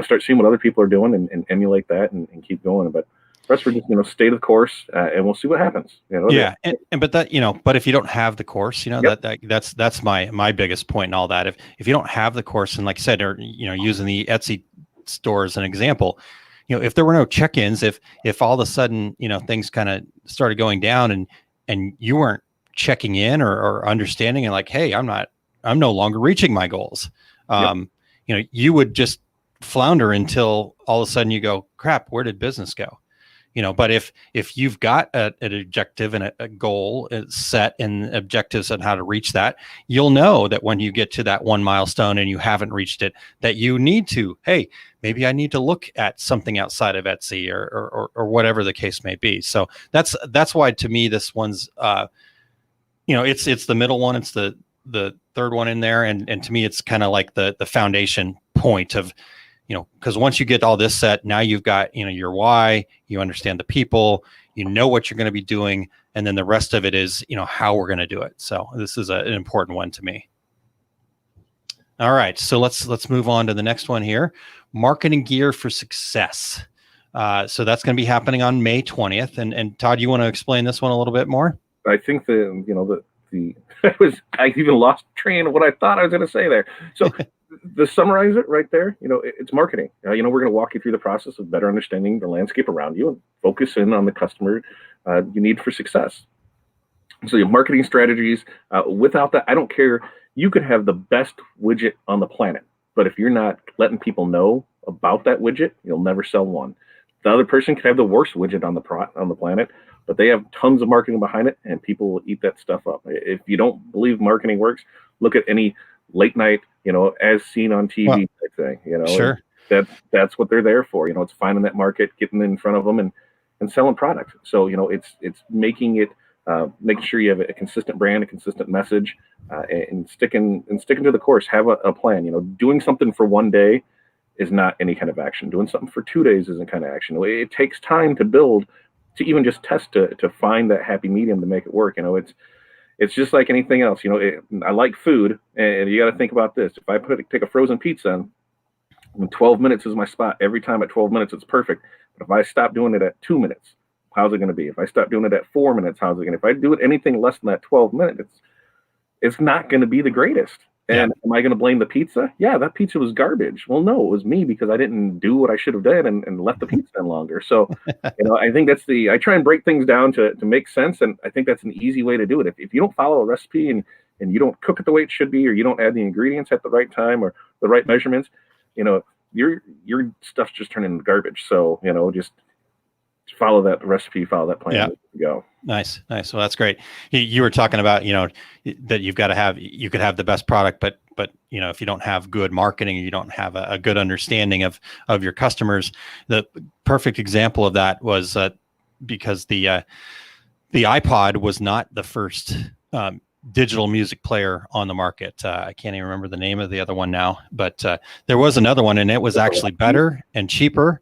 Speaker 2: start seeing what other people are doing and emulate that and keep going. But for us, we're just, stay the course and we'll see what happens.
Speaker 1: But if you don't have the course, that's my biggest point in all that. If you don't have the course, and like I said, or, using the Etsy store as an example, if there were no check-ins, if all of a sudden, things kind of started going down and you weren't checking in or understanding and like, hey, I'm no longer reaching my goals. You would just flounder until all of a sudden you go, crap, where did business go? But if you've got an objective and a goal set and objectives on how to reach that, you'll know that when you get to that one milestone and you haven't reached it, that you need to, hey, maybe I need to look at something outside of Etsy or whatever the case may be. So that's why, to me, this one's, it's the middle one. It's the third one in there. And to me, it's kind of like the foundation point of, because once you get all this set, now you've got, your why, you understand the people, what you're going to be doing. And then the rest of it is, how we're going to do it. So this is an important one to me. All right. So let's move on to the next one here. Marketing gear for success. So that's going to be happening on May 20th. And Todd, you want to explain this one a little bit more?
Speaker 2: I think I even lost train of what I thought I was going to say there. So to summarize it right there, it's marketing. We're going to walk you through the process of better understanding the landscape around you and focus in on the customer you need for success. So your marketing strategies, without that, I don't care. You could have the best widget on the planet, but if you're not letting people know about that widget, you'll never sell one. The other person could have the worst widget on the planet, but they have tons of marketing behind it, and people will eat that stuff up. If you don't believe marketing works, look at any late night, as seen on TV type thing.
Speaker 1: Sure.
Speaker 2: That's what they're there for. It's finding that market, getting in front of them, and selling products. So it's making sure you have a consistent brand, a consistent message, and sticking to the course. Have a plan. Doing something for one day is not any kind of action. Doing something for 2 days isn't kind of action. It takes time to build, to even just test to find that happy medium to make it work. It's just like anything else. I like food, and you got to think about this. If I take a frozen pizza, and 12 minutes is my spot. Every time at 12 minutes, it's perfect. But if I stop doing it at 2 minutes, how's it going to be? If I stop doing it at 4 minutes, how's it going to? If I do it anything less than that 12 minutes, it's not going to be the greatest. And am I going to blame the pizza? Yeah, that pizza was garbage. Well, no, it was me because I didn't do what I should have done and left the pizza in longer. So, I think I try and break things down to make sense. And I think that's an easy way to do it. If you don't follow a recipe and you don't cook it the way it should be, or you don't add the ingredients at the right time or the right measurements, your stuff's just turning into garbage. So, just follow that recipe, follow that plan. Go.
Speaker 1: Nice. Well, that's great. You were talking about, that you could have the best product, but if you don't have good marketing, you don't have a good understanding of your customers. The perfect example of that was because the iPod was not the first digital music player on the market. I can't even remember the name of the other one now, but there was another one, and it was actually better and cheaper.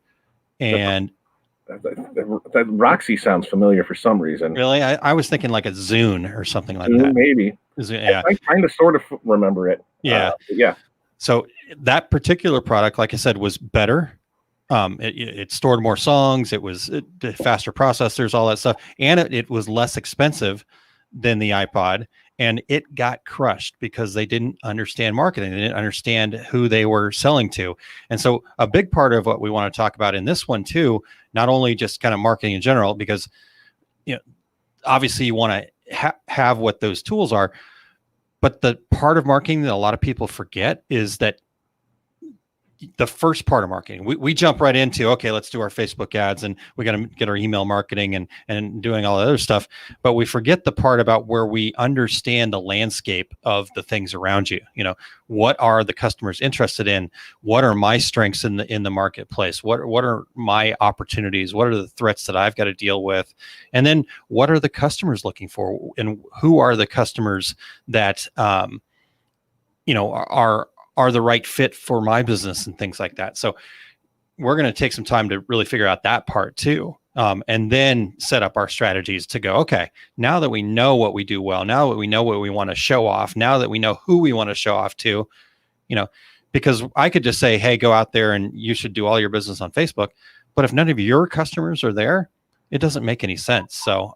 Speaker 1: And
Speaker 2: that Roxy sounds familiar for some reason.
Speaker 1: really, I was thinking like a Zune or something like
Speaker 2: Zune,
Speaker 1: that.
Speaker 2: maybe.
Speaker 1: Yeah,
Speaker 2: I kind of sort of remember it.
Speaker 1: Yeah.
Speaker 2: Yeah.
Speaker 1: So that particular product, like I said, was better. It stored more songs. It was faster processors, all that stuff, and it was less expensive than the iPod. And it got crushed because they didn't understand marketing. They didn't understand who they were selling to. And so a big part of what we want to talk about in this one too, not only just kind of marketing in general, because obviously you want to have what those tools are, but the part of marketing that a lot of people forget is that the first part of marketing, we jump right into, okay, let's do our Facebook ads, and we got to get our email marketing and doing all the other stuff. But we forget the part about where we understand the landscape of the things around you. What are the customers interested in? What are my strengths in the marketplace? What are my opportunities? What are the threats that I've got to deal with? And then what are the customers looking for? And who are the customers that, are the right fit for my business and things like that. So we're going to take some time to really figure out that part too. And then set up our strategies to go, okay, now that we know what we do well, now that we know what we want to show off, now that we know who we want to show off to, because I could just say, hey, go out there and you should do all your business on Facebook. But if none of your customers are there, it doesn't make any sense. So,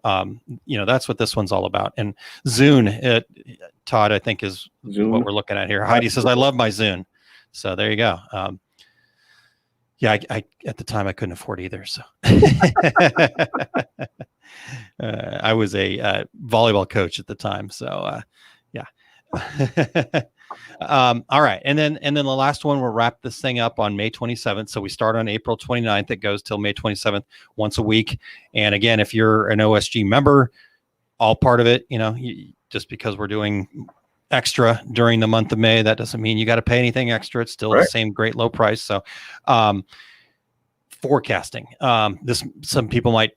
Speaker 1: that's what this one's all about. And Zune, Todd, I think is
Speaker 2: Zune.
Speaker 1: What we're looking at here. Heidi says, I love my Zune. So there you go. I at the time I couldn't afford either. So I was a volleyball coach at the time. So yeah. All right. And then the last one, we'll wrap this thing up on May 27th. So we start on April 29th. It goes till May 27th, once a week. And again, if you're an OSG member, all part of it, just because we're doing extra during the month of May, that doesn't mean you got to pay anything extra. It's still right. The same great low price. So, forecasting, some people might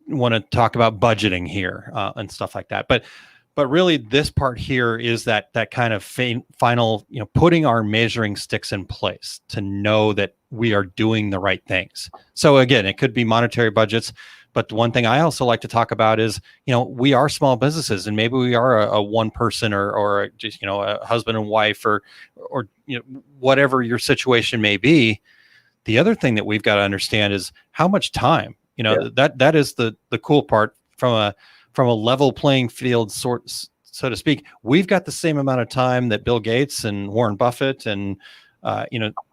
Speaker 1: want to talk about budgeting here, and stuff like that. But really, this part here is that kind of final, putting our measuring sticks in place to know that we are doing the right things. So again, it could be monetary budgets, but the one thing I also like to talk about is, we are small businesses, and maybe we are a one person or just, a husband and wife or whatever your situation may be. The other thing that we've got to understand is how much time, that is the cool part from a level playing field so to speak. We've got the same amount of time that Bill Gates and Warren Buffett and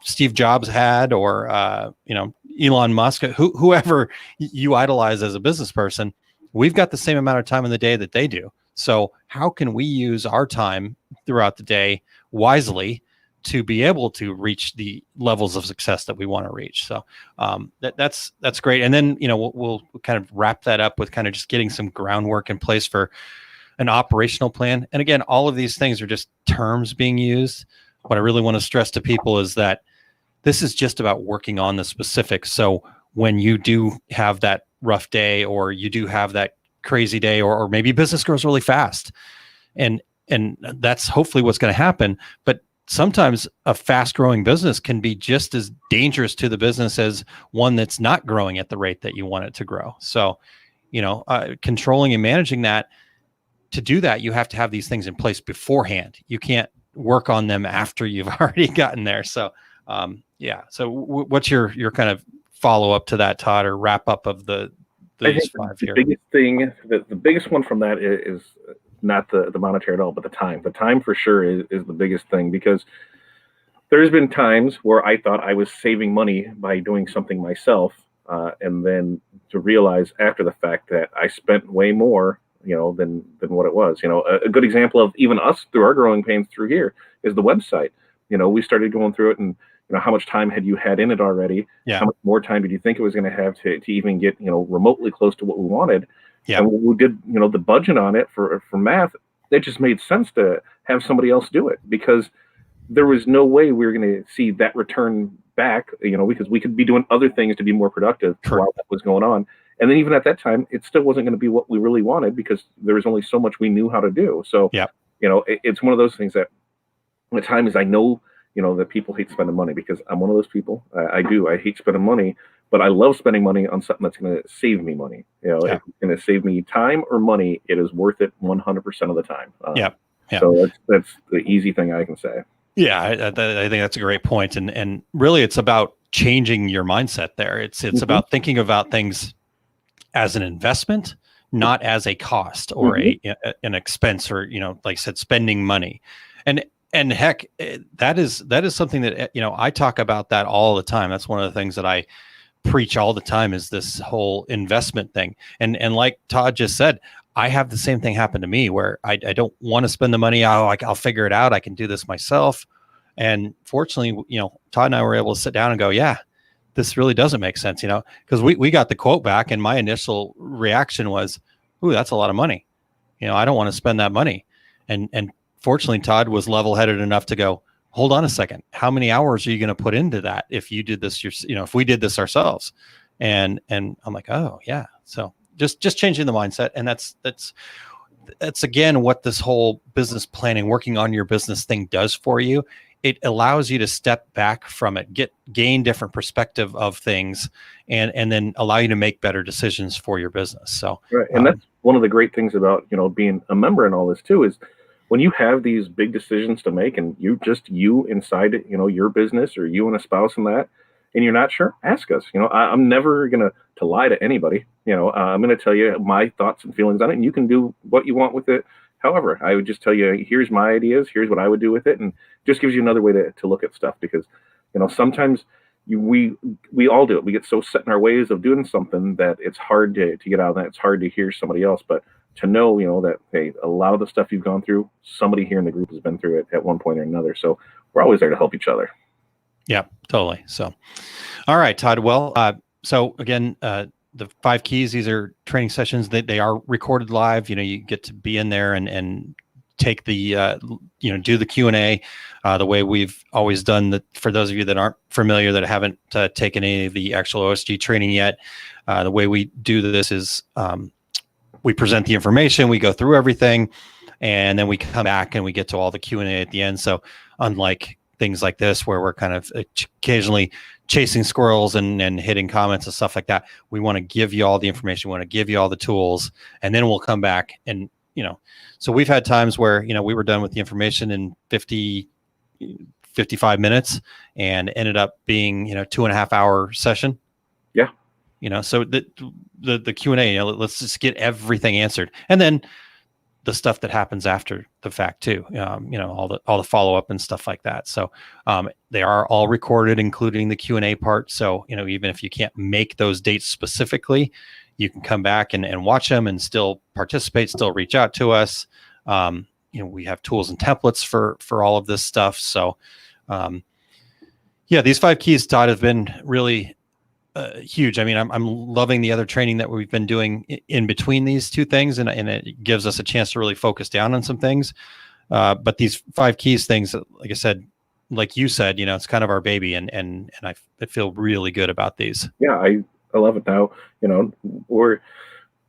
Speaker 1: Steve Jobs had, or Elon Musk, whoever you idolize as a business person. We've got the same amount of time in the day that they do. So how can we use our time throughout the day wisely to be able to reach the levels of success that we want to reach? So that's great. And then, we'll kind of wrap that up with kind of just getting some groundwork in place for an operational plan. And again, all of these things are just terms being used. What I really want to stress to people is that this is just about working on the specifics. So when you do have that rough day, or you do have that crazy day, or maybe business grows really fast, and that's hopefully what's going to happen. But sometimes a fast growing business can be just as dangerous to the business as one that's not growing at the rate that you want it to grow. So, controlling and managing that, to do that, you have to have these things in place beforehand. You can't work on them after you've already gotten there. So, So what's your kind of follow up to that, Todd, or wrap up of these five here?
Speaker 2: Biggest thing, the biggest one from that is not the monetary at all, but the time. The time for sure is the biggest thing, because there's been times where I thought I was saving money by doing something myself, and then to realize after the fact that I spent way more, than what it was. A good example of even us through our growing pains through here is the website. We started going through it, and how much time had you had in it already?
Speaker 1: Yeah.
Speaker 2: How much more time did you think it was going to have to even get remotely close to what we wanted?
Speaker 1: Yeah.
Speaker 2: And when we did the budget on it for math, it just made sense to have somebody else do it, because there was no way we were going to see that return back, because we could be doing other things to be more productive while that was going on. And then even at that time, it still wasn't going to be what we really wanted because there was only so much we knew how to do. So,
Speaker 1: Yeah.
Speaker 2: it's one of those things that at times I know, that people hate spending money because I'm one of those people. I do. I hate spending money, but I love spending money on something that's going to save me money.
Speaker 1: Yeah.
Speaker 2: If it's going to save me time or money, it is worth it 100% of the time.
Speaker 1: Yeah.
Speaker 2: So that's the easy thing I can say.
Speaker 1: Yeah, I think that's a great point, and really, it's about changing your mindset. There, it's about thinking about things as an investment, not as a cost or an expense, or like I said, spending money, and heck, that is something that I talk about that all the time. That's one of the things that I preach all the time is this whole investment thing, and like Todd just said. I have the same thing happen to me where I don't want to spend the money. I'll figure it out. I can do this myself. And fortunately, Todd and I were able to sit down and go, yeah, this really doesn't make sense, because we got the quote back and my initial reaction was, ooh, that's a lot of money. I don't want to spend that money. And fortunately, Todd was level-headed enough to go, hold on a second. How many hours are you going to put into that if you did this, if we did this ourselves? And I'm like, oh yeah. So just changing the mindset. And that's again, what this whole business planning, working on your business thing does for you. It allows you to step back from it, gain different perspective of things, and then allow you to make better decisions for your business. So,
Speaker 2: right. And that's one of the great things about, being a member and all this too, is when you have these big decisions to make and you inside it, your business or you and a spouse and that, and you're not sure, ask us. I'm never going to lie to anybody. I'm going to tell you my thoughts and feelings on it, and you can do what you want with it. However, I would just tell you, here's my ideas, here's what I would do with it, and just gives you another way to look at stuff because, sometimes we all do it. We get so set in our ways of doing something that it's hard to get out of that. It's hard to hear somebody else, but to know, that, hey, a lot of the stuff you've gone through, somebody here in the group has been through it at one point or another. So we're always there to help each other.
Speaker 1: Yeah, totally. So, all right, Todd. Well, so again, the 5 keys, these are training sessions that they are recorded live. You get to be in there and take the, do the Q&A the way we've always done that. For those of you that aren't familiar, that haven't taken any of the actual OSG training yet, the way we do this is we present the information, we go through everything, and then we come back and we get to all the Q&A at the end. So unlike things like this, where we're kind of occasionally chasing squirrels and hitting comments and stuff like that, we want to give you all the information. We want to give you all the tools, and then we'll come back and, so we've had times where, we were done with the information in 55 minutes and ended up being, 2.5 hour session.
Speaker 2: Yeah.
Speaker 1: So the Q&A, let's just get everything answered. And then the stuff that happens after the fact too, all the follow-up and stuff like that. So they are all recorded, including the Q&A part. So, even if you can't make those dates specifically, you can come back and watch them and still participate, still reach out to us. We have tools and templates for all of this stuff. So these 5 keys, Todd, have been really huge. I mean, I'm loving the other training that we've been doing in between these two things, and it gives us a chance to really focus down on some things. But these 5 keys things, like I said, like you said, it's kind of our baby, and I feel really good about these.
Speaker 2: Yeah, I love it now.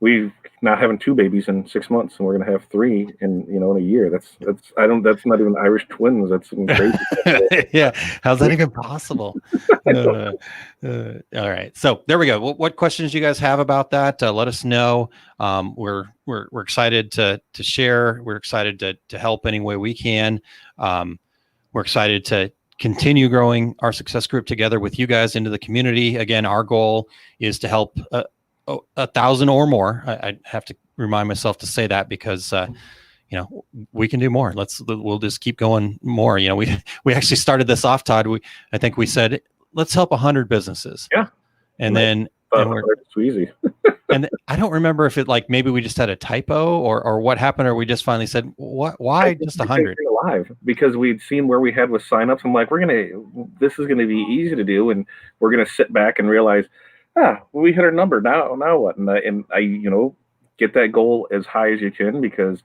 Speaker 2: We've not having 2 babies in 6 months, and we're going to have 3 in a year. That's not even Irish twins. That's crazy.
Speaker 1: Yeah, how's that even possible? All right, so there we go. What questions you guys have about that? Let us know. We're excited to share. We're excited to help any way we can. We're excited to continue growing our success group together with you guys into the community. Again, our goal is to help 1,000 or more. I have to remind myself to say that because we can do more. We'll just keep going more. We actually started this off, Todd. I think we said let's help 100 businesses.
Speaker 2: Yeah,
Speaker 1: and then
Speaker 2: it's easy.
Speaker 1: And I don't remember if it maybe we just had a typo or what happened, or we just finally said why just 100
Speaker 2: alive, because we'd seen where we had with signups. I'm like, this is gonna be easy to do, and we're gonna sit back and realize, we hit our number. Now what? And I get that goal as high as you can, because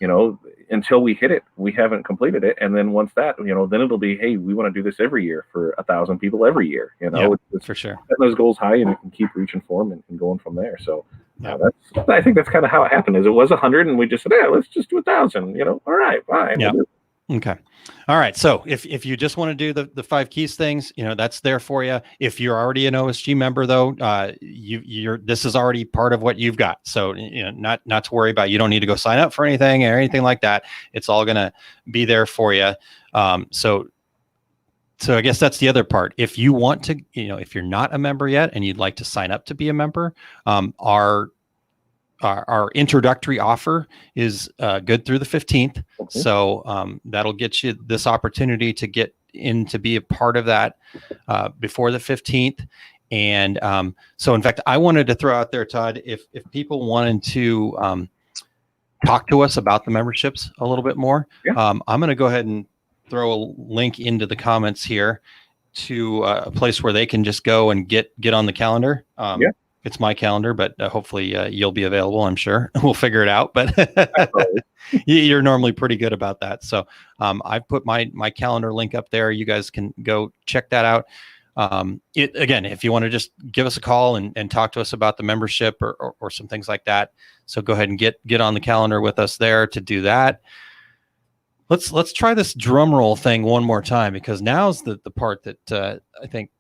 Speaker 2: you know, until we hit it, we haven't completed it. And then once that, you know, then it'll be, hey, we want to do this every year for 1,000 people every year. You know,
Speaker 1: yeah, for sure.
Speaker 2: Setting those goals high, and you can keep reaching for them and going from there. So
Speaker 1: Yeah.
Speaker 2: I think that's kind of how it happened. Is it was 100, and we just said, yeah, let's just do 1,000. You know, all right, fine.
Speaker 1: Yeah. Okay. All right. So if you just want to do the 5 keys things, you know, that's there for you. If you're already an OSG member, though, this is already part of what you've got. So, you know, not to worry about. You don't need to go sign up for anything or anything like that. It's all going to be there for you. So I guess that's the other part. If you want to, you know, if you're not a member yet and you'd like to sign up to be a member, our introductory offer is good through the 15th.
Speaker 2: Okay.
Speaker 1: So that'll get you this opportunity to get in to be a part of that before the 15th. And so, in fact, I wanted to throw out there, Todd, if people wanted to talk to us about the memberships a little bit more, I'm going to go ahead and throw a link into the comments here to a place where they can just go and get on the calendar. It's my calendar, but hopefully you'll be available. I'm sure we'll figure it out, but you're normally pretty good about that. So I've put my calendar link up there. You guys can go check that out. Again, if you want to just give us a call and talk to us about the membership or some things like that. So go ahead and get on the calendar with us there to do that. Let's try this drum roll thing one more time, because now's the part that I think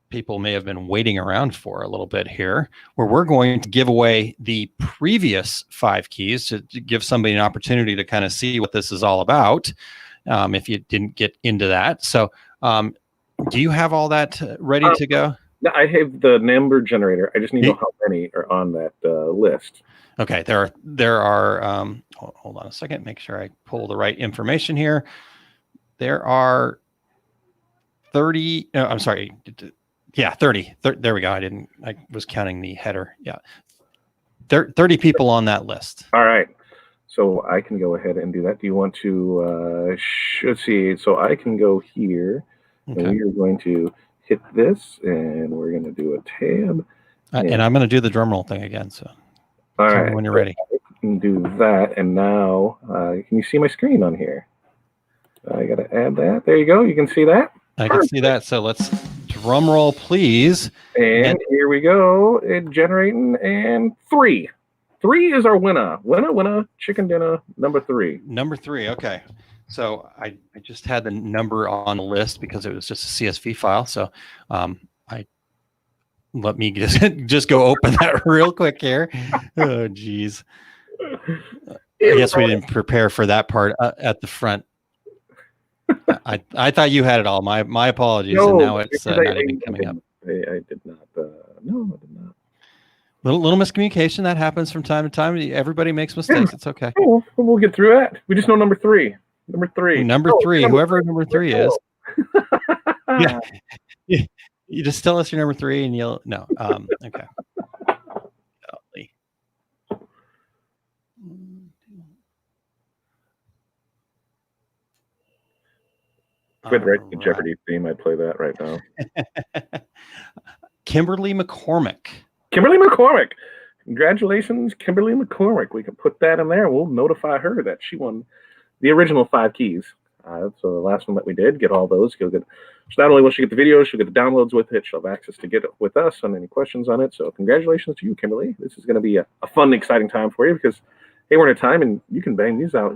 Speaker 1: people may have been waiting around for a little bit here, where we're going to give away the previous 5 keys to give somebody an opportunity to kind of see what this is all about, if you didn't get into that. So do you have all that ready to go?
Speaker 2: I have the number generator. I just need to know how many are on that list.
Speaker 1: Okay, there are hold on a second, make sure I pull the right information here. There are 30, I'm sorry, yeah, 30. There we go. I was counting the header. Yeah. 30 people on that list.
Speaker 2: All right. So I can go ahead and do that. Do you want to, let's see. So I can go here, and we are going to hit this, and we're going to do a tab.
Speaker 1: And I'm going to do the drum roll thing again. So
Speaker 2: all right,
Speaker 1: when you're ready.
Speaker 2: I can do that. And now, can you see my screen on here? I got to add that. There you go. You can see that.
Speaker 1: I can see that. So let's drum roll, please.
Speaker 2: And here we go. It's generating, and 3. 3 is our winner. Winner, chicken dinner, number 3.
Speaker 1: Number 3. Okay. So I just had the number on the list because it was just a CSV file. So let me just go open that real quick here. Oh, geez. I guess we didn't prepare for that part at the front. I thought you had it all. My apologies.
Speaker 2: No,
Speaker 1: and now it's not even coming up.
Speaker 2: I did not. No, I did not.
Speaker 1: Little miscommunication that happens from time to time. Everybody makes mistakes. It's okay.
Speaker 2: Oh, we'll get through that. We just know number 3. Number 3.
Speaker 1: Number 3. Whoever number 3 is. Yeah. You just tell us your number 3, and you'll no. Okay.
Speaker 2: Quit writing the Jeopardy theme. I'd play that right now.
Speaker 1: Kimberly McCormick.
Speaker 2: Kimberly McCormick. Congratulations, Kimberly McCormick. We can put that in there. We'll notify her that she won the original 5 keys. So the last one that we did, get all those. So not only will she get the videos, she'll get the downloads with it. She'll have access to get it with us on any questions on it. So congratulations to you, Kimberly. This is going to be a fun, exciting time for you, because hey, we're in a time and you can bang these out.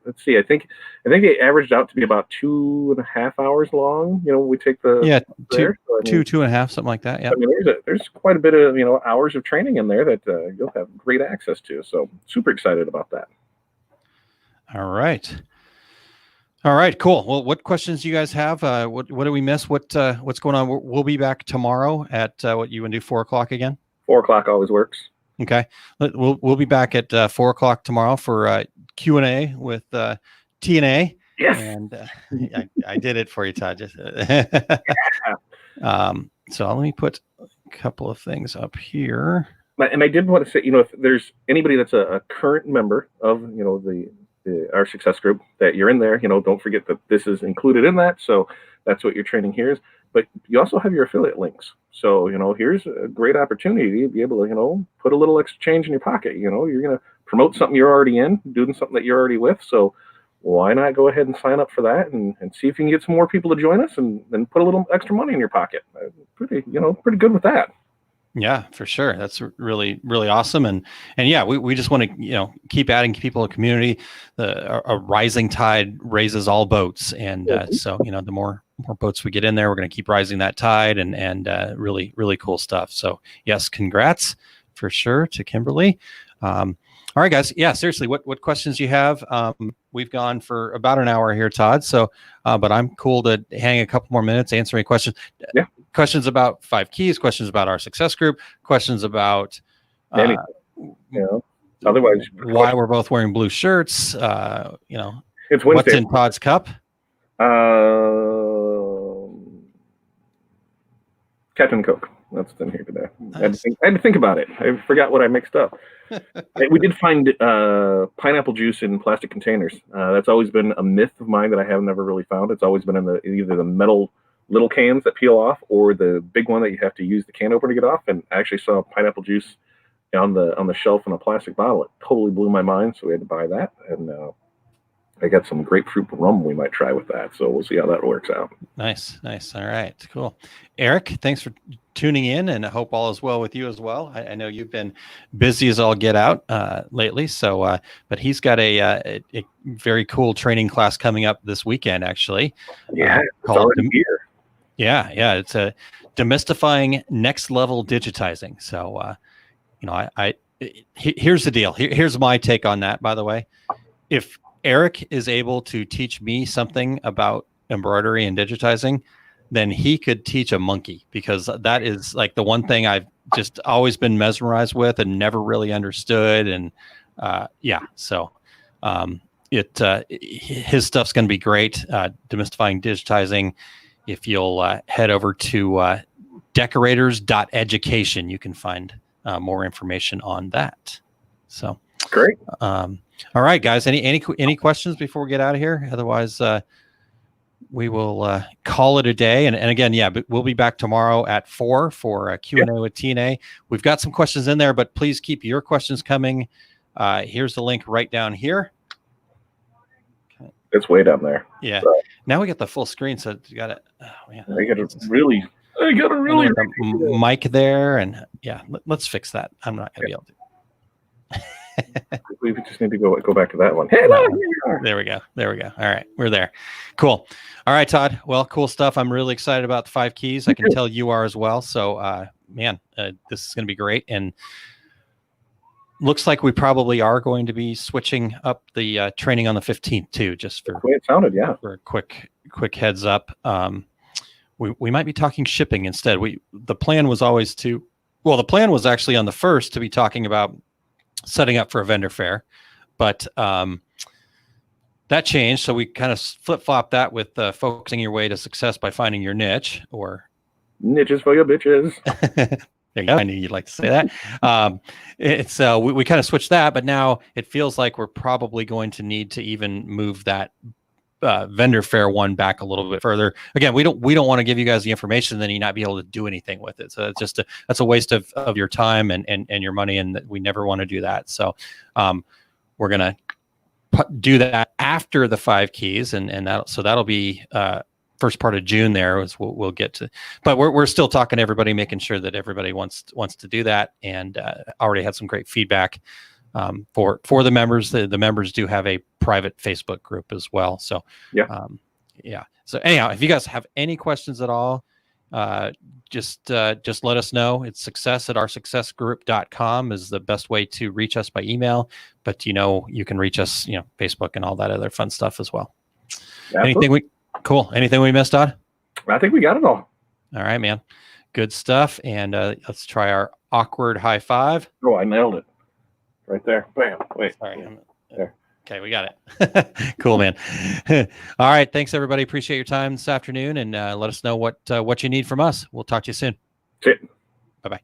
Speaker 2: Let's see. I think they averaged out to be about 2.5 hours long. We take the
Speaker 1: 2.5, something like that. Yeah.
Speaker 2: I mean, there's quite a bit of hours of training in there that you'll have great access to. So super excited about that.
Speaker 1: All right, cool. Well, what questions do you guys have? What do we miss? What's going on? We'll be back tomorrow at what you want to do, 4:00 again?
Speaker 2: 4:00 always works.
Speaker 1: Okay, we'll be back at 4:00 tomorrow for Q&A with TNA.
Speaker 2: Yes,
Speaker 1: and I did it for you, Todd. Just so let me put a couple of things up here.
Speaker 2: And I did want to say, if there's anybody that's a current member of our success group, that you're in there, don't forget that this is included in that. So that's what your training here is. But you also have your affiliate links. So, here's a great opportunity to be able to, put a little extra change in your pocket. You're going to promote something you're already in, doing something that you're already with. So why not go ahead and sign up for that and see if you can get some more people to join us and then put a little extra money in your pocket. Pretty good with that.
Speaker 1: Yeah, for sure. That's really, really awesome. And yeah, we just want to, keep adding people in the community. A rising tide raises all boats. And so, the more boats we get in there, we're going to keep rising that tide and really, really cool stuff. So yes, congrats for sure to Kimberly. All right, guys. Yeah, seriously, what questions you have? We've gone for about an hour here, Todd. So, but I'm cool to hang a couple more minutes, answer any questions.
Speaker 2: Yeah.
Speaker 1: Questions about 5 keys, questions about our success group, questions about
Speaker 2: anything, otherwise
Speaker 1: why we're both wearing blue shirts.
Speaker 2: It's Wednesday.
Speaker 1: What's in Todd's cup?
Speaker 2: Captain Coke. That's in here today.
Speaker 1: Nice.
Speaker 2: I had to think about it. I forgot what I mixed up. We did find pineapple juice in plastic containers. That's always been a myth of mine that I have never really found. It's always been in either the metal little cans that peel off or the big one that you have to use the can opener to get off. And I actually saw pineapple juice on the shelf in a plastic bottle. It totally blew my mind, so we had to buy that. And I got some grapefruit rum we might try with that. So we'll see how that works out.
Speaker 1: Nice. All right, cool. Eric, thanks for tuning in, and I hope all is well with you as well. I know you've been busy as all get out lately. So, but he's got a very cool training class coming up this weekend, actually.
Speaker 2: Yeah,
Speaker 1: called
Speaker 2: here.
Speaker 1: Yeah, it's a demystifying next level digitizing. So, here's the deal. Here's my take on that. By the way, if Eric is able to teach me something about embroidery and digitizing, then he could teach a monkey, because that is like the one thing I've just always been mesmerized with and never really understood. And so his stuff's going to be great. Demystifying digitizing. If you'll head over to decorators.education, you can find more information on that. So
Speaker 2: great.
Speaker 1: All right, guys. Any questions before we get out of here? Otherwise, we will call it a day. And again, but we'll be back tomorrow at 4 for Q&A with TNA. We've got some questions in there, but please keep your questions coming. Here's the link right down here.
Speaker 2: It's way down there.
Speaker 1: Yeah.
Speaker 2: So.
Speaker 1: Now we got the full screen, so you got it. Oh, man.
Speaker 2: I got to really
Speaker 1: the mic there, and let's fix that. I'm not going to be able to.
Speaker 2: We just need to go back to that one. Hey, look, here we are.
Speaker 1: There we go. All right, we're there. Cool. All right, Todd. Well, cool stuff. I'm really excited about the 5 keys. I can tell you are as well. So, this is going to be great. And looks like we probably are going to be switching up the training on the 15th too, just for
Speaker 2: the way it sounded,
Speaker 1: for a quick heads up. We might be talking shipping instead. The plan was actually on the 1st to be talking about setting up for a vendor fair, but that changed. So we kind of flip-flopped that with focusing your way to success by finding your niche, or
Speaker 2: niches for your bitches.
Speaker 1: There you go. I knew you'd like to say that. We kind of switched that, but now it feels like we're probably going to need to even move that vendor fair one back a little bit further. Again, we don't want to give you guys the information and then you not be able to do anything with it. So it's that's a waste of your time and your money, and we never want to do that. So we're gonna do that after the 5 keys, and that'll be first part of June. There is we'll get to, but we're still talking to everybody, making sure that everybody wants to do that, and already had some great feedback for the members. The members do have a private Facebook group as well. So So anyhow, if you guys have any questions at all, just let us know. It's success@oursuccessgroup.com is the best way to reach us by email, but you can reach us, Facebook and all that other fun stuff as well. Absolutely. Anything we missed, Todd?
Speaker 2: I think we got it all.
Speaker 1: All right, man. Good stuff. And let's try our awkward high five.
Speaker 2: Oh, I nailed it. Right there. Bam. Wait.
Speaker 1: Sorry.
Speaker 2: There.
Speaker 1: Okay, we got it. Cool, man. All right. Thanks, everybody. Appreciate your time this afternoon, and let us know what you need from us. We'll talk to you soon.
Speaker 2: See you.
Speaker 1: Bye-bye.